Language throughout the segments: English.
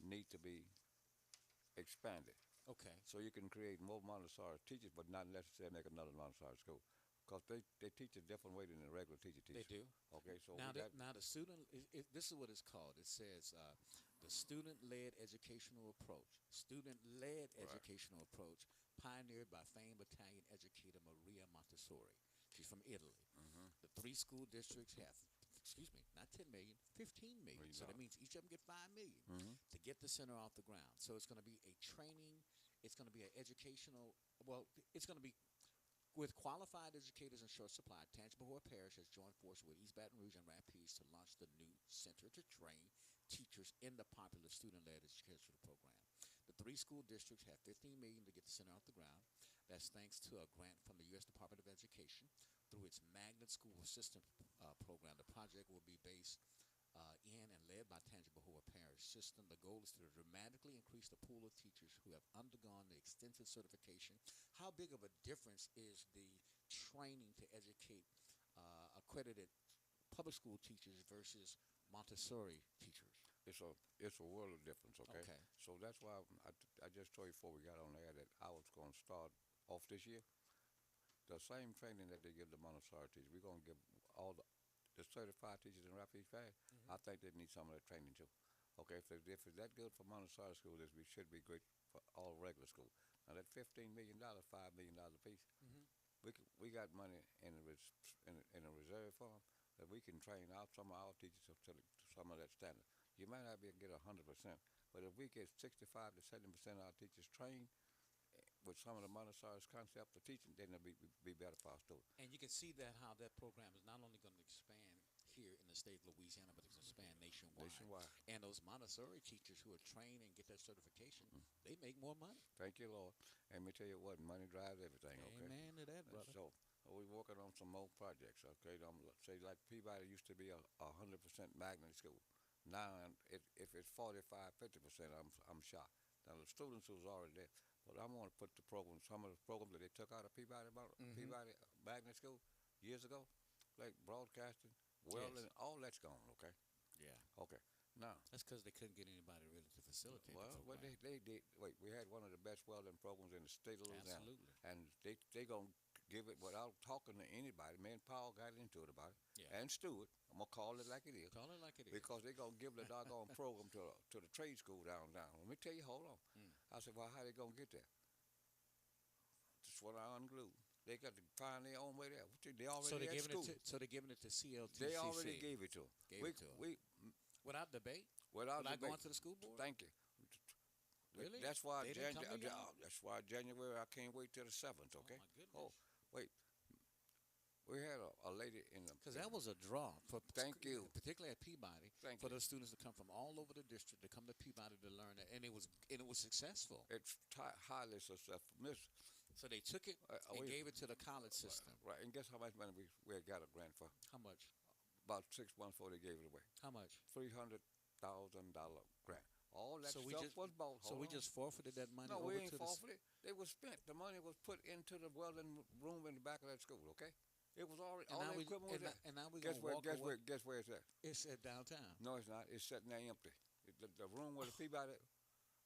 need to be expanded. Okay. So you can create more Montessori teachers, but not necessarily make another Montessori school. Because they teach a different way than the regular teacher They teach. do. Okay, so we Now, got now the student, this is what it's called. It says the student-led educational approach. Student-led right. educational approach pioneered by famed Italian educator Maria Montessori. She's from Italy. Mm-hmm. The three school districts have, excuse me, not 10 million, 15 million. So that $1 million. means each of them get 5 million Mm-hmm. to get the center off the ground. So it's going to be a training. It's going to be an educational. Well, it's going to be with qualified educators in short supply. Tangipahoa Parish has joined forces with East Baton Rouge and Rapides to launch the new center to train teachers in the popular student-led educational program. The three school districts have 15 million to get the center off the ground. That's thanks to a grant from the U.S. Department of Education through its Magnet School Assistant program. The project will be based in and led by Tangipahoa Parish System. The goal is to dramatically increase the pool of teachers who have undergone the extensive certification. How big of a difference is the training to educate accredited public school teachers versus Montessori teachers? It's a world of difference. Okay, Okay. so that's why I just told you before we got on air that I was going to start off this year the same training that they give the Montessori teachers. We're going to give all the certified teachers in Rapides Parish. Hmm. I think they need some of that training too. Okay, if it's that good for Montessori schools, we should be great for all regular schools. Now that $15 million, $5 million a piece, Hmm. we got money in a reserve fund that we can train out some of our teachers to some of that standard. You might not be able to get 100%, but if we get 65 to 70% of our teachers trained with some of the Montessori concepts of teaching, then it'll be better for our students. And you can see that how that program is not only going to expand here in the state of Louisiana, but it's going to expand nationwide. Nationwide. And those Montessori teachers who are trained and get that certification, they make more money. Thank you, Lord. And let me tell you what, money drives everything, okay? Amen to that, And brother. so we're working on some more projects, okay? Say like Peabody used to be a 100% magnet school. Now, if it's 45, 50%, I'm shocked. Now, the students who's already there, but I want to put some of the programs that they took out of Hmm. Peabody Magnet School years ago, like broadcasting, Yes. welding, all that's gone, okay? Yeah. Okay. Now, That's because they couldn't get anybody really to facilitate the well, program. they did. Wait, we had one of the best welding programs in the state of Louisiana, Absolutely. and they gonna give it without talking to anybody. Me and Paul got into it about it, Yeah. and Stewart. I'm gonna call it like it is Call it like it is. because they gonna give the doggone program to the trade school down. Let me tell you, hold on. Mm. I said, well, how they gonna get there? That's what I unglued. They got to find their own way there. They already So they're at giving school. it to CLTCC. They already gave it to them. Gave it to 'em. We Without debate, without without going debate. to the school board. Thank you. Really? That's why They didn't come to January. y'all? That's why January. I can't wait till the 7th. Oh Okay. my goodness. Oh, wait. We had a lady in the. Because that was a draw for Thank you. particularly at Peabody, Thank for you. those students to come from all over the district to come to Peabody to learn it, and it was successful. It's highly successful. Miss, So they took it and we, gave it to the college system. right. And guess how much money we had got a grant for? How much? About 6 months before they gave it away. How much? $300,000 grant. All that So we stuff just- was bought. So Hold we on. just forfeited that money No, over we ain't to the. forfeited. They was spent. The money was put into the welding room in the back of that school. Okay. It was already And all now the we equipment was there. and now we Guess gonna where? walk Guess away. where? Guess where it's at? It's at downtown. No, it's not. It's sitting there empty. The room where the Peabody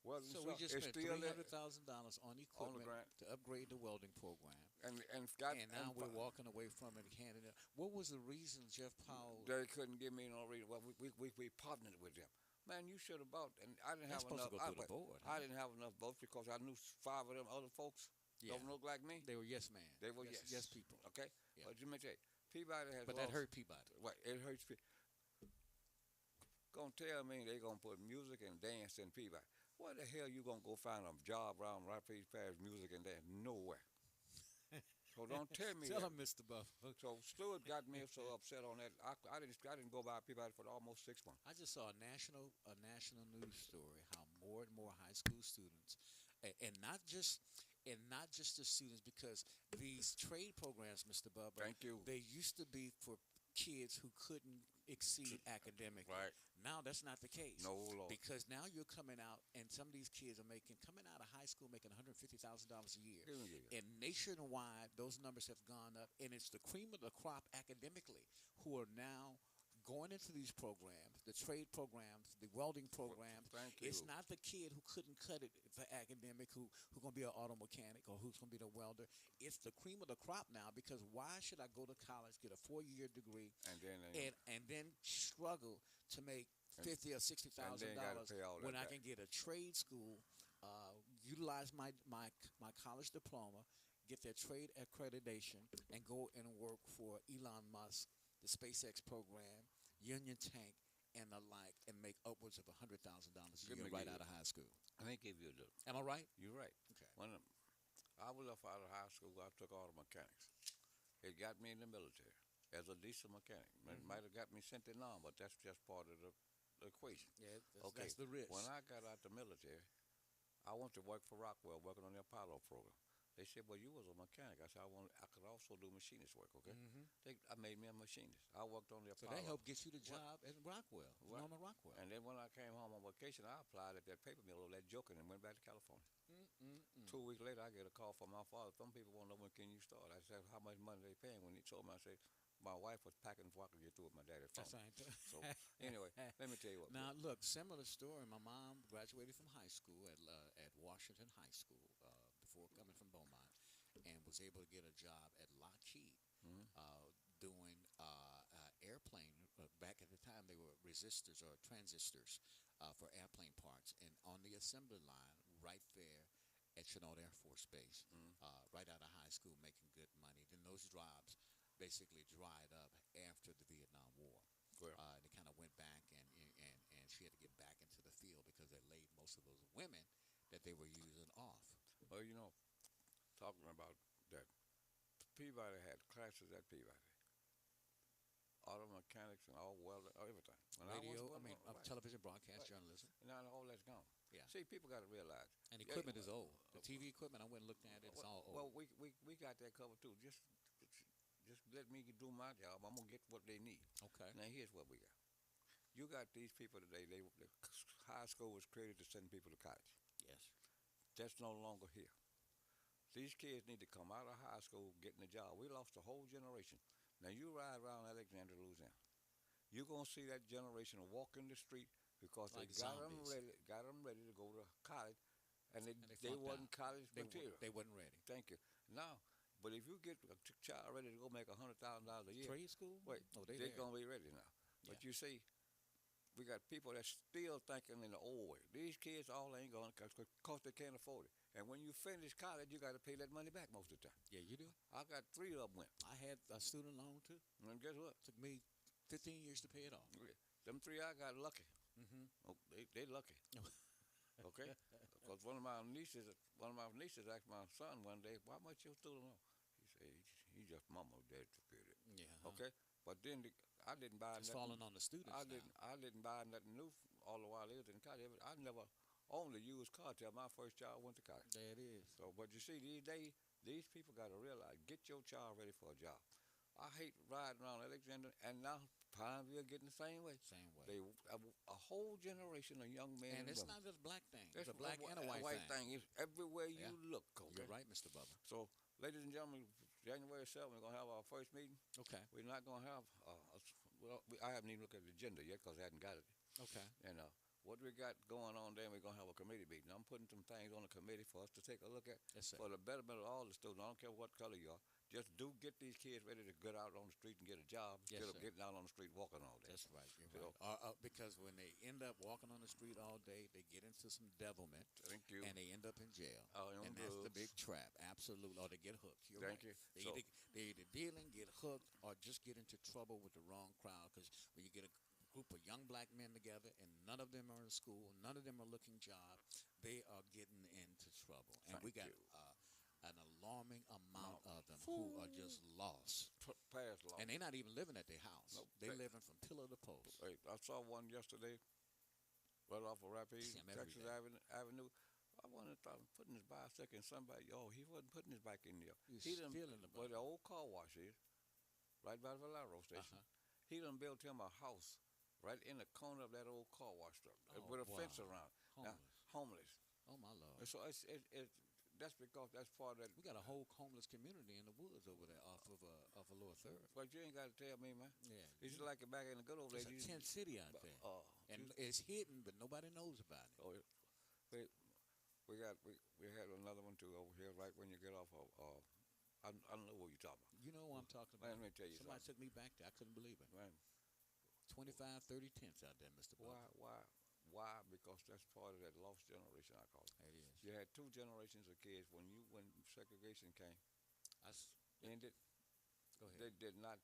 welding So we shop just is spent still there $300,000 on equipment grant. to upgrade the welding program, and got and now and we're walking away from it and handing it. What was the reason Jeff Powell? They couldn't give me no reason. Well, we partnered with them. Man, you should have bought. And I didn't That's have supposed to enough. go through the board. I didn't have enough votes because I knew 5 of them other folks Yeah, don't look like me. they were yes man. They were yes. yes people. Okay. Yeah. But let me tell you, Peabody has But that lost. hurt Peabody. Right, it hurts people. Gonna tell me they gonna put music and dance in Peabody. Where the hell you gonna go find a job around Rapides Parish music and dance? Nowhere. So don't tell me Tell that. him, Mr. Buff. So Stewart got me so upset on that. I didn't go by Peabody for almost 6 months. I just saw a national news story how more and more high school students, and not just the students, because these trade programs, Mr. Bubba, Thank you. they used to be for kids who couldn't exceed academically. Right. Now that's not the case. No, Lord. Because now you're coming out, and some of these kids are coming out of high school making $150,000 a year. Yeah. And nationwide, those numbers have gone up, and it's the cream of the crop academically who are now going into these programs, the trade programs, the welding programs, Thank you. it's not the kid who couldn't cut it for academic who's going to be an auto mechanic or who's going to be the welder. It's the cream of the crop now, because why should I go to college, get a 4-year degree, and then struggle to make $50,000 or $60,000 pay all that when I back. can get a trade school, utilize my college diploma, get their trade accreditation, and go and work for Elon Musk, the SpaceX program, Union Tank, and the like, and make upwards of $100,000 a Let year me right give out you- of high school. Let me give you the. Am I right? You're right. Okay. When I was left out of high school, I took auto mechanics. It got me in the military as a diesel mechanic. It might have got me sent in on, but that's just part of the equation. Yeah, Okay. that's the risk. When I got out the military, I went to work for Rockwell, working on the Apollo program. They said, "Well, you was a mechanic." I said, I could also do machinist work." Okay. I made me a machinist. I worked on the So Apollo. they helped get you the job at Rockwell, Right. Norman Rockwell. And then when I came home on vacation, I applied at that paper mill over that joking and went back to California. 2 weeks later, I get a call from my father. Some people want to know, when can you start. I said, how much money they paying? When he told me, I said, my wife was packing before I could get through with my daddy's phone. That's right. So anyway, let me tell you what. Now, look, similar story. My mom graduated from high school at Washington High School before coming from Beaumont, and was able to get a job at Lockheed doing airplane. Back at the time, they were resistors or transistors for airplane parts, and on the assembly line right there at Chennault Air Force Base, right out of high school, making good money. Then those jobs basically dried up after the Vietnam War. Well, They kind of went back, and she had to get back into the field because they laid most of those women that they were using off. well, talking about that, Peabody had classes at Peabody. Auto mechanics and all welding, everything. When Radio, I was right. television broadcast Right. journalism, Now all that's gone. Yeah. See, people got to realize. and Yeah, equipment is old. The TV equipment, I went and looked at it. It's all old. Well, we got that covered too. Just let me do my job. I'm gonna get what they need. Okay. Now here's what we got. You got these people today. The high school was created to send people to college. Yes. That's no longer here. These kids need to come out of high school getting a job. We lost a whole generation. Now you ride around Alexandria, Louisiana. You're gonna see that generation walk in the street because Like they got them zombies. ready to go to college, and they flunked wasn't out. college material. They wasn't ready. Thank you. Now, but if you get a child ready to go make $100,000 a year, Trade school? wait, Oh, they're there. gonna be ready now. But you see, we got people that's still thinking in the old way. These kids all ain't going because they can't afford it. And when you finish college, you got to pay that money back most of the time. Yeah, you do. I got 3 of them went. I had a student loan too. And guess what? Took me 15 years to pay it off. Them 3 I got lucky. Mm-hmm. Oh, they lucky. Okay? Because one of my nieces asked my son one day, "Why much your student loan?" He said, "He just mama dad took care of it." Yeah. Okay? But then I didn't buy It's nothing. falling on the students I now. didn't buy nothing new all the while I was in college. I never owned a used car till my first child went to college. There it is. So, but you see, these days, these people got to realize, get your child ready for a job. I hate riding around Alexander, and now Pineville getting the same way. Same way. They a whole generation of young men And and it's women. not just black thing. It's It's a black and a white thing. It's everywhere you Yeah. look. Okay? You're right, Mr. Bubba. So, ladies and gentlemen, January 7th, we're going to have our first meeting. Okay. We're not going to have, I haven't even looked at the agenda yet because I hadn't got it. Okay. And what we got going on there, we're going to have a committee meeting. I'm putting some things on the committee for us to take a look at Yes, sir. for the betterment of all the students. I don't care what color you are. Just do get these kids ready to get out on the street and get a job Yes, instead of sir. getting out on the street walking all day. That's right. You're So- right. Because when they end up walking on the street all day, they get into some devilment, Thank you. and they end up in jail. On And that's the drugs. big trap. Absolutely. Or they get hooked. You're Thank right. you. They, So- either dealing, get hooked, or just get into trouble with the wrong crowd. Because when you get a group of young black men together and none of them are in school, none of them are looking jobs, they are getting into trouble. And we got Thank you. an alarming amount of them who are just lost. Pass law. And they're not even living at their house. Nope. They're living from pillar to post. Hey, I saw one yesterday, right off of Rapides, See 'em every Texas day. Avenue. I wanted to putting his bicycle in somebody. Oh, he wasn't putting his bike in there. He's He done, stealing the where bike. the old car wash is, right by the Valero station. Uh-huh. He done built him a house right in the corner of that old car wash truck Oh, with a fence wow. around. Homeless. Now, homeless. Oh my lord. And so that's because that's part of that. We got a whole homeless community in the woods over there off of Lower Third. But you ain't got to tell me, man. Yeah, It's just like it back in the good old it's days. a tent city out there, and it's hidden, but nobody knows about it. Oh, we we had another one too over here. Right when you get off of, I don't know what you're talking You know what I'm talking about. about. Let me tell you Somebody something. took me back there. I couldn't believe it. Man, 25, 30 tents out there, Mr. why, Bubba. why? Because that's part of that lost generation. I call it. It is. You had two generations of kids when segregation came. I s- Ended. Go ahead. They did not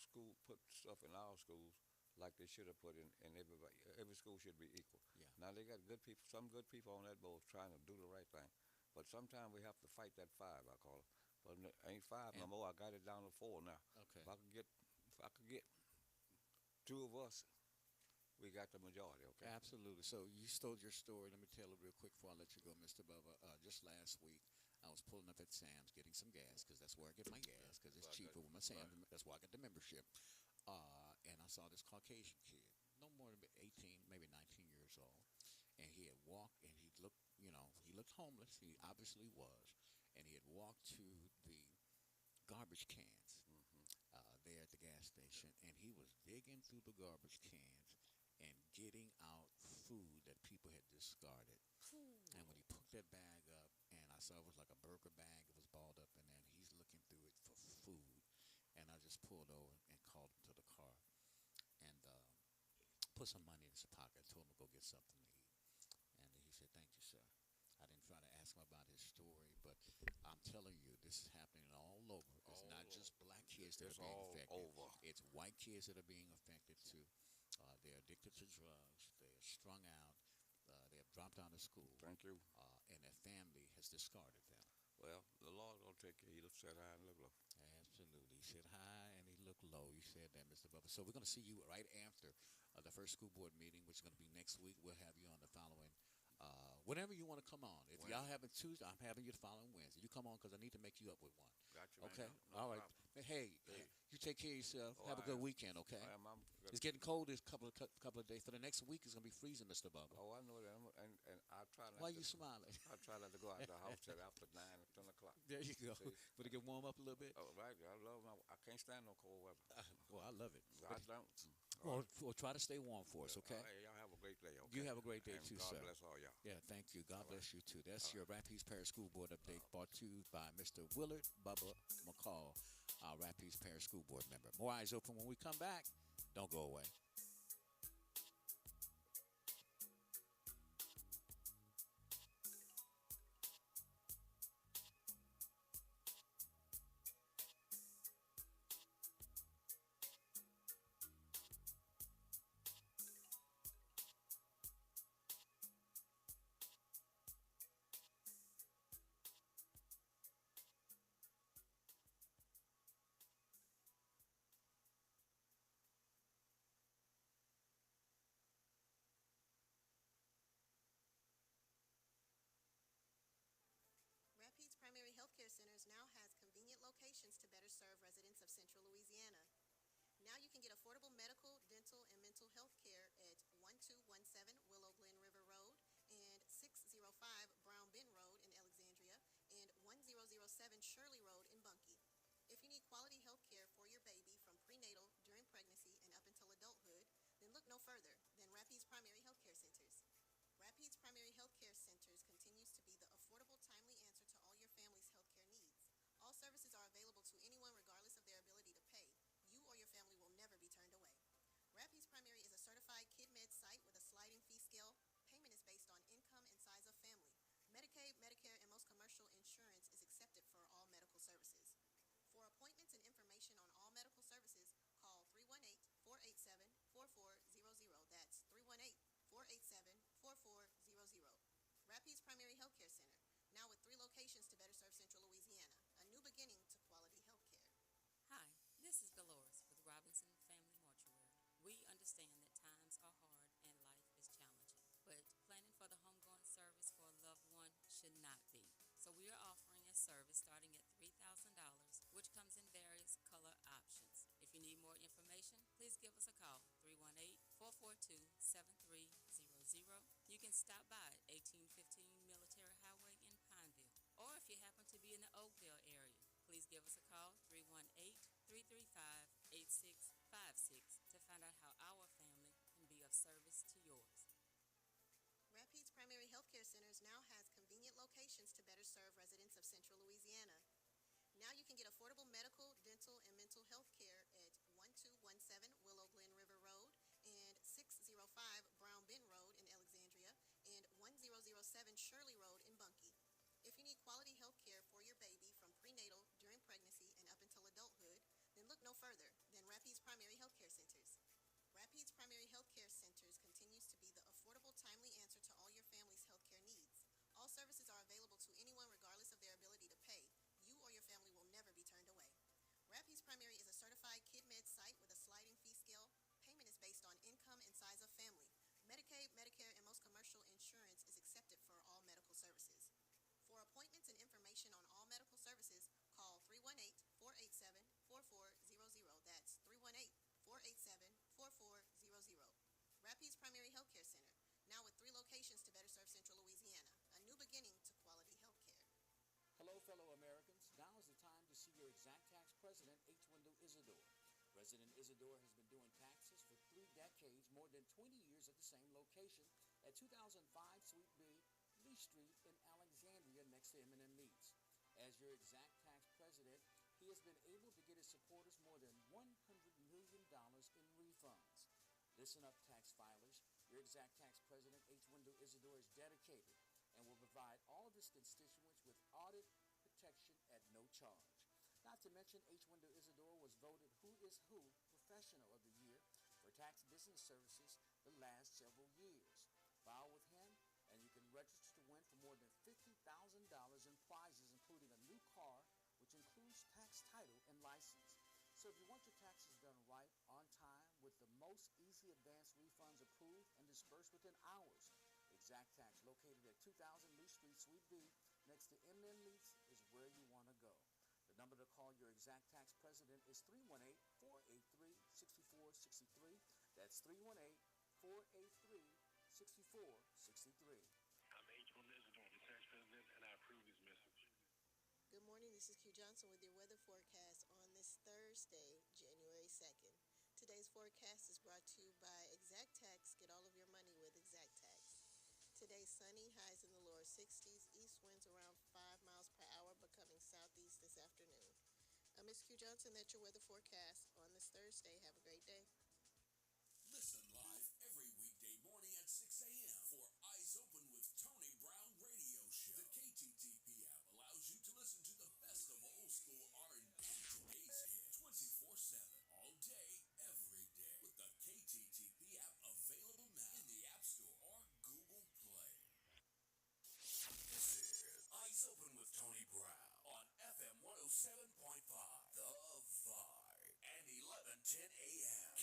school put stuff in our schools like they should have put in everybody. Every school should be equal. Yeah. Now they got good people, some good people on that board trying to do the right thing, but sometimes we have to fight that five. I call it, but it ain't five no And- more. I got it down to four now. Okay. If I could get two of us, we got the majority. Okay. Absolutely. So you stole your story. Let me tell it real quick before I let you go, Mr. Bubba. Just last week, I was pulling up at Sam's getting some gas because that's where I get my gas because it's Right, cheaper right, with my Sam's. right. That's why I got the membership. And I saw this Caucasian kid, no more than 18, maybe 19 years old, and he had walked and he looked, he looked homeless. He obviously was, and he had walked to the garbage cans there at the gas station, and he was digging through the garbage cans and getting out food that people had discarded. And when he picked that bag up, and I saw it was like a burger bag, it was balled up in there, and he's looking through it for food. And I just pulled over and called him to the car and put some money in his pocket. Told him to go get something to eat. And he said, "Thank you, sir." I didn't try to ask him about his story, but I'm telling you, this is happening all over. It's not just black kids that It's are being all affected. over. It's white kids that are being affected too. They're addicted to drugs. They're strung out. They have dropped out of school, Thank you. and their family has discarded them. Well, the Lord gonna take care. He said high and look low. Absolutely. He said high and he looked low. You said that, Mr. Bubba. So we're going to see you right after the first school board meeting, which is going to be next week. We'll have you on the following, whenever you want to come on. If y'all having Tuesday, I'm having you the following Wednesday. You come on because I need to make you up with one. Got you, man. Okay? No All right. problem. Hey, Hey. you take care of yourself. Oh, Have a I good am. weekend, okay? I'm good. It's getting cold this couple of days. For the next week, it's going to be freezing, Mr. Bubba. Oh, I know that. And I try not Why to. you smiling? I try not to go out the house till after 9 or 10 o'clock. There you go. See? But it get warm up a little bit? Oh, right. I can't stand no cold weather. Well, I love it. I don't. Well, try to stay warm for us, okay? All right, y'all have a great day. Okay. You have a great day And too, God sir. bless all y'all. Yeah, thank you. God All right. bless you too. That's All your Rapides Parish School Board update brought to you by Mr. Willard Bubba McCall, our Rapides Parish School Board member. More eyes open when we come back. Don't go away. Rapides Primary Healthcare Centers now has convenient locations to better serve residents of Central Louisiana. Now you can get affordable medical, dental, and mental health care at 1217 Willow Glen River Road and 605 Brown Bend Road in Alexandria and 1007 Shirley Road in Bunkie. If you need quality health care for your baby from prenatal, during pregnancy, and up until adulthood, then look no further than Rapides Primary Healthcare Centers. Rapides Primary Healthcare Centers continues to be the affordable, timely answer to all your family's healthcare needs. All services are available to anyone regardless of their ability to pay. You or your family will never be turned away. Rapides Primary is a certified KidMed site with a sliding fee scale. Payment is based on income and size of family. Medicaid, Medicare, and most commercial insurance is accepted for all medical services. For appointments and information on all medical services, call 318-487-4400. That's 318-487-4400. Rapides Primary Healthcare Center, now with 3 locations to better serve Central Louisiana. A new beginning to quality health care. Hi, this is Dolores with Robinson Family Mortuary. We understand that times are hard and life is challenging, but planning for the homegoing service for a loved one should not be. So we are offering a service starting at $3,000, which comes in various color options. If you need more information, please give us a call, 318-442-7300. You can stop by 1815 Military Highway in Pineville or Give us a call, 318-335-8656, to find out how our family can be of service to yours. Rapides Primary Healthcare Centers now has convenient locations to better serve residents of Central Louisiana. Now you can get affordable medical, dental, and mental health care at 1217 Willow Glen River Road and 605 Brown Bend Road in Alexandria and 1007 Shirley Road in Bunkie. If you need quality health care for your baby from prenatal, during pregnancy, and up until adulthood, then look no further than Rapides Primary Healthcare Centers. Rapides Primary Healthcare Centers continues to be the affordable, timely answer to all your family's healthcare needs. All services are available to anyone regardless of their ability to pay. You or your family will never be turned away. Rapides Primary is a certified KidMed site with a sliding fee scale. Payment is based on income and size of family. Medicaid, Medicare, and most commercial insurance is accepted for all medical services. For appointments and information on all medical services, call 318-487-4400. That's 318-487-4400. Rapides Primary Healthcare Center, now with 3 locations to better serve Central Louisiana. A new beginning to quality health care. Hello, fellow Americans. Now is the time to see your Exact Tax president, H. Wendell Isidore. President Isidore has been doing taxes for 3 decades, more than 20 years at the same location at 2005 Suite B, Lee Street in Alexandria next to M&M Meats. As your Exact Tax president, he has been able to get his supporters more than $100 million in refunds. Listen up, tax filers. Your Exact Tax president, H. Wendell Isidore, is dedicated and will provide all of his constituents with audit protection at no charge. Not to mention, H. Wendell Isidore was voted Who is Who Professional of the Year for Tax Business Services the last several years. File with him, and you can register to win for more than $50,000 in prizes, including a new car, which includes tax title and license. So if you want your taxes done right, on time, with the most easy advance refunds approved and dispersed within hours, Exact Tax, located at 2000 Lee Street, Suite B, next to M&M Meats, is where you want to go. The number to call your Exact Tax president is 318-483-6463. That's 318-483-6463. I'm H. Wendell Isidore, the tax president, and I approve this message. Good morning, this is Q Johnson with your weather forecast on this Thursday, January 2nd. Today's forecast is brought to you by Exact Tax. Get all of your money with Exact Tax. Today, sunny, highs in the lower 60s, east winds around 5 miles per hour, becoming southeast this afternoon. I'm Ms. Q Johnson, that's your weather forecast on this Thursday. Have a great day. Listen live every weekday morning at 6 a.m. for Eyes Open with Tony Brown Radio Show. The KTTP app allows you to listen to the best of old school R&B and today's hit 24/7, all day, every day, with the KTTP app available now in the App Store or Google Play. This is Eyes Open with Tony Brown on FM 107.5, The Vibe, and 1110 a.m.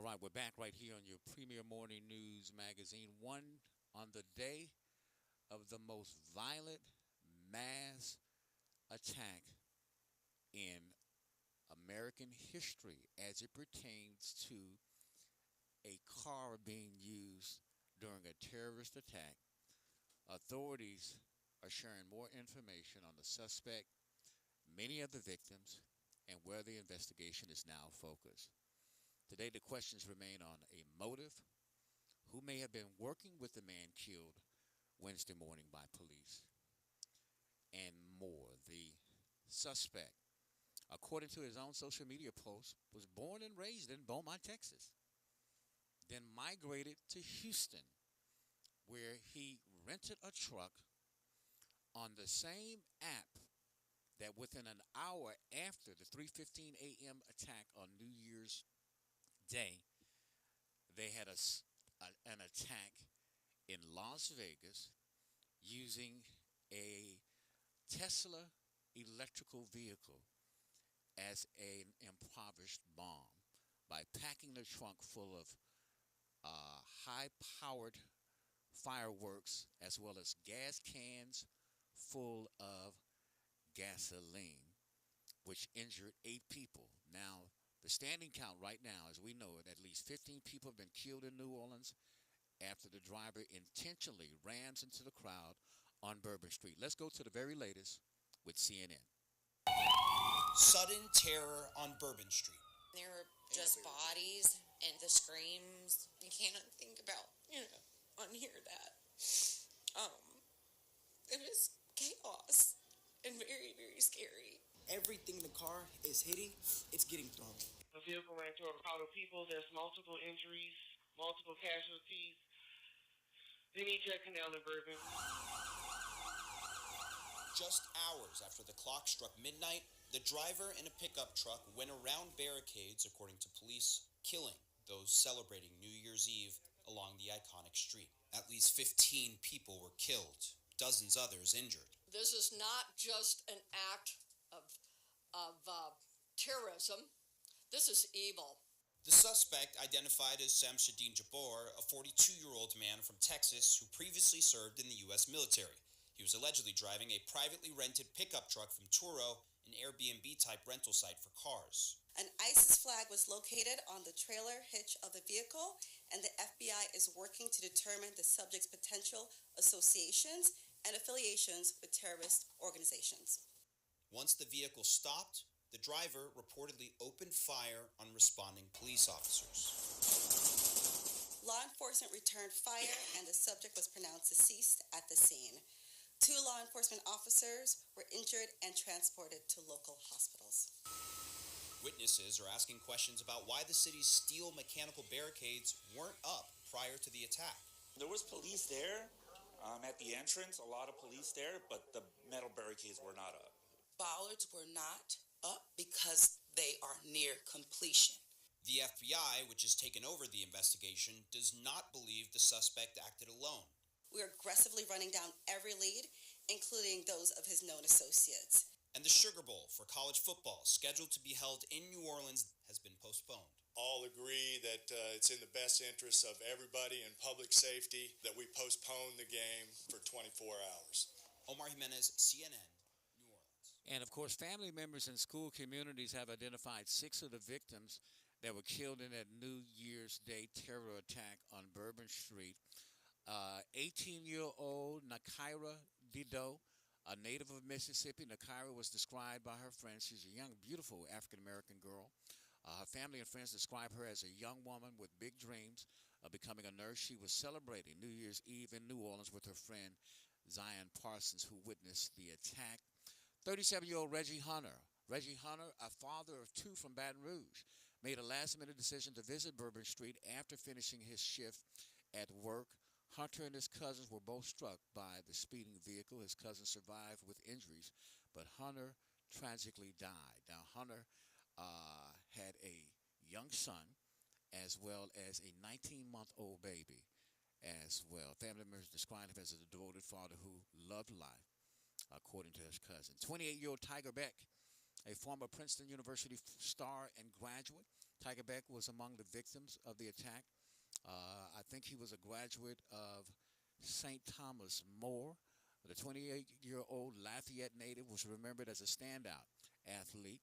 right, we're back right here on your Premier Morning News Magazine. One on the day of the most violent mass attack in American history as it pertains to a car being used during a terrorist attack. Authorities are sharing more information on the suspect, many of the victims, and where the investigation is now focused. Today, the questions remain on a motive, who may have been working with the man killed Wednesday morning by police, and more. The suspect, according to his own social media post, was born and raised in Beaumont, Texas, then migrated to Houston, where he rented a truck on the same app that within an hour after the 3:15 a.m. attack on New Year's Day, they had an attack in Las Vegas using a Tesla electrical vehicle as an improvised bomb by packing the trunk full of high-powered fireworks as well as gas cans full of gasoline, which injured 8 people. Now, the standing count right now, as we know it, at least 15 people have been killed in New Orleans after the driver intentionally rams into the crowd on Bourbon Street. Let's go to the very latest with CNN. Sudden terror on Bourbon Street. There were just bodies and the screams. You can't think about, unhear that. It was chaos and very, very scary. Everything the car is hitting, it's getting thrown. The vehicle ran through a crowd of people. There's multiple injuries, multiple casualties. They need to canal in Bourbon. Just hours after the clock struck midnight, the driver in a pickup truck went around barricades, according to police, killing those celebrating New Year's Eve along the iconic street. At least 15 people were killed, dozens others injured. This is not just an act of terrorism. This is evil. The suspect, identified as Samshadin Jabbar, a 42-year-old man from Texas who previously served in the U.S. military. He was allegedly driving a privately rented pickup truck from Turo, an Airbnb-type rental site for cars. An ISIS flag was located on the trailer hitch of the vehicle, and the FBI is working to determine the subject's potential associations and affiliations with terrorist organizations. Once the vehicle stopped, the driver reportedly opened fire on responding police officers. Law enforcement returned fire, and the subject was pronounced deceased at the scene. 2 law enforcement officers were injured and transported to local hospitals. Witnesses are asking questions about why the city's steel mechanical barricades weren't up prior to the attack. There was police there at the entrance, a lot of police there, but the metal barricades were not up. Bollards were not up because they are near completion. The FBI, which has taken over the investigation, does not believe the suspect acted alone. We are aggressively running down every lead, including those of his known associates. And the Sugar Bowl for college football, scheduled to be held in New Orleans, has been postponed. All agree that it's in the best interest of everybody and public safety that we postpone the game for 24 hours. Omar Jimenez, CNN, New Orleans. And of course, family members and school communities have identified 6 of the victims that were killed in that New Year's Day terror attack on Bourbon Street. 18-year-old Nakaira Dido, a native of Mississippi. Nakaira was described by her friends. She's a young, beautiful African-American girl. Her family and friends describe her as a young woman with big dreams of becoming a nurse. She was celebrating New Year's Eve in New Orleans with her friend Zion Parsons, who witnessed the attack. 37-year-old Reggie Hunter. Reggie Hunter, a father of 2 from Baton Rouge, made a last-minute decision to visit Bourbon Street after finishing his shift at work. Hunter and his cousins were both struck by the speeding vehicle. His cousin survived with injuries, but Hunter tragically died. Now, Hunter had a young son as well as a 19-month-old baby as well. Family members described him as a devoted father who loved life, according to his cousin. 28-year-old Tiger Beck, a former Princeton University star and graduate. Tiger Beck was among the victims of the attack. I think he was a graduate of St. Thomas More. The 28-year-old Lafayette native was remembered as a standout athlete.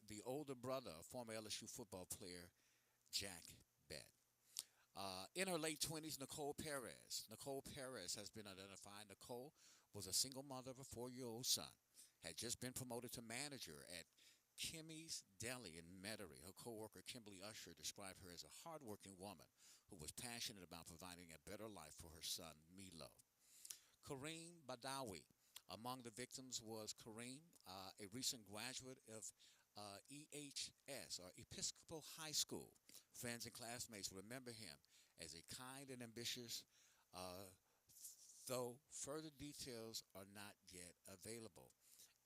The older brother of former LSU football player Jack Beck. In her late 20s, Nicole Perez. Nicole Perez has been identified. Nicole was a single mother of a 4-year-old son, had just been promoted to manager at Kimmy's Deli in Metairie. Her co-worker Kimberly Usher described her as a hardworking woman who was passionate about providing a better life for her son, Milo. Kareem Badawi. Among the victims was Kareem, a recent graduate of EHS, or Episcopal High School. Friends and classmates remember him as a kind and ambitious, though further details are not yet available.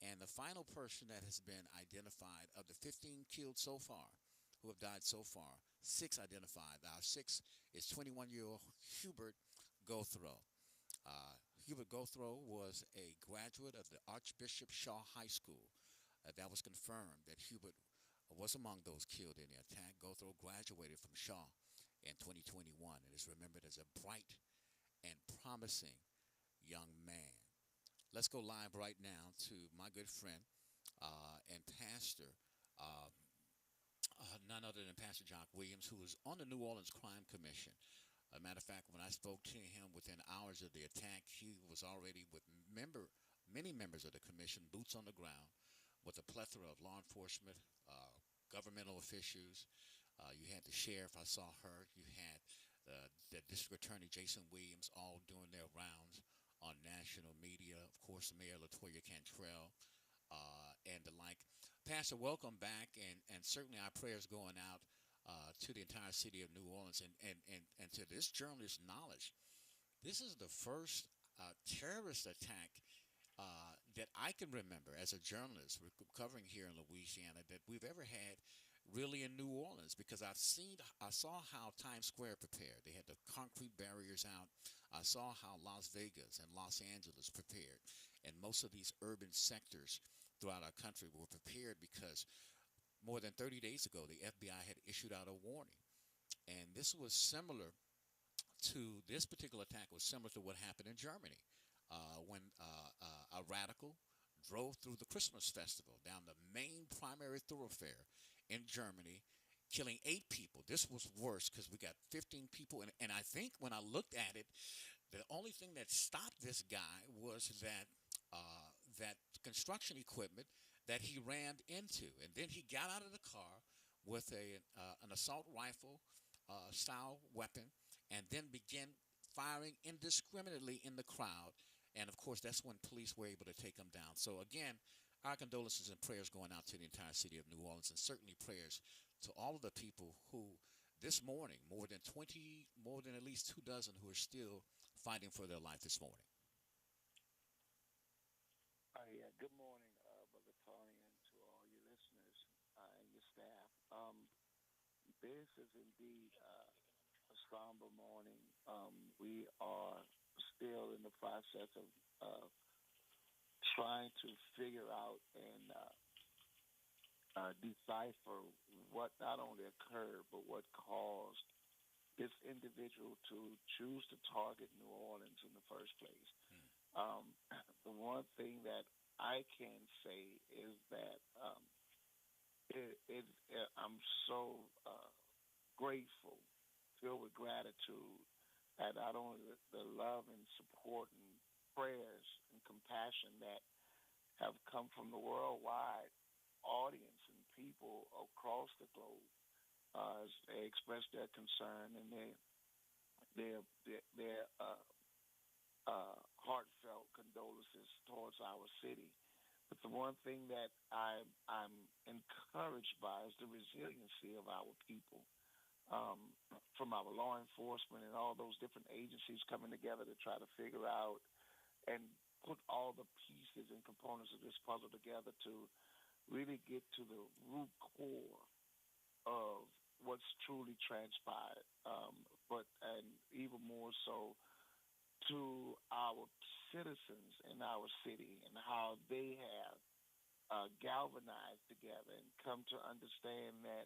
And the final person that has been identified, of the 15 killed so far, who have died so far, 6 identified. Our 6 is 21-year-old Hubert Gothrow. Hubert Gothrow was a graduate of the Archbishop Shaw High School. That was confirmed that Hubert was among those killed in the attack. Gothrow graduated from Shaw in 2021 and is remembered as a bright and promising young man. Let's go live right now to my good friend and pastor, none other than Pastor Jock Williams, who was on the New Orleans Crime Commission. As a matter of fact, when I spoke to him within hours of the attack, he was already with many members of the commission, boots on the ground, with a plethora of law enforcement, governmental officials. You had the sheriff, I saw her. You had the district attorney, Jason Williams, all doing their rounds on national media. Of course, Mayor LaToya Cantrell and the like. Pastor, welcome back, and certainly our prayers going out to the entire city of New Orleans. And to this journalist's knowledge, this is the first terrorist attack that I can remember as a journalist covering here in Louisiana that we've ever had really in New Orleans, because I saw how Times Square prepared. They had the concrete barriers out. I saw how Las Vegas and Los Angeles prepared, and most of these urban sectors throughout our country were prepared because more than 30 days ago, the FBI had issued out a warning. And this was similar to, this particular attack was similar to what happened in Germany when a radical drove through the Christmas festival down the main primary thoroughfare in Germany, killing 8 people. This was worse because we got 15 people. And I think when I looked at it, the only thing that stopped this guy was that that construction equipment that he rammed into. And then he got out of the car with an assault rifle style weapon and then began firing indiscriminately in the crowd. And, of course, that's when police were able to take him down. So, again, our condolences and prayers going out to the entire city of New Orleans, and certainly prayers to all of the people who this morning, more than at least 2 dozen who are still fighting for their life this morning. Yeah, good morning, Brother Tony, and to all your listeners and your staff. This is indeed a somber morning. We are still in the process of trying to figure out and decipher what not only occurred, but what caused this individual to choose to target New Orleans in the first place. The one thing that I can say is that I'm so grateful, filled with gratitude at not only the love and support and prayers and compassion that have come from the worldwide audience and people across the globe as they express their concern and their heartfelt condolences towards our city. But the one thing that I'm encouraged by is the resiliency of our people, from our law enforcement and all those different agencies coming together to try to figure out and put all the pieces and components of this puzzle together to really get to the root core of what's truly transpired, and even more so to our citizens in our city and how they have galvanized together and come to understand that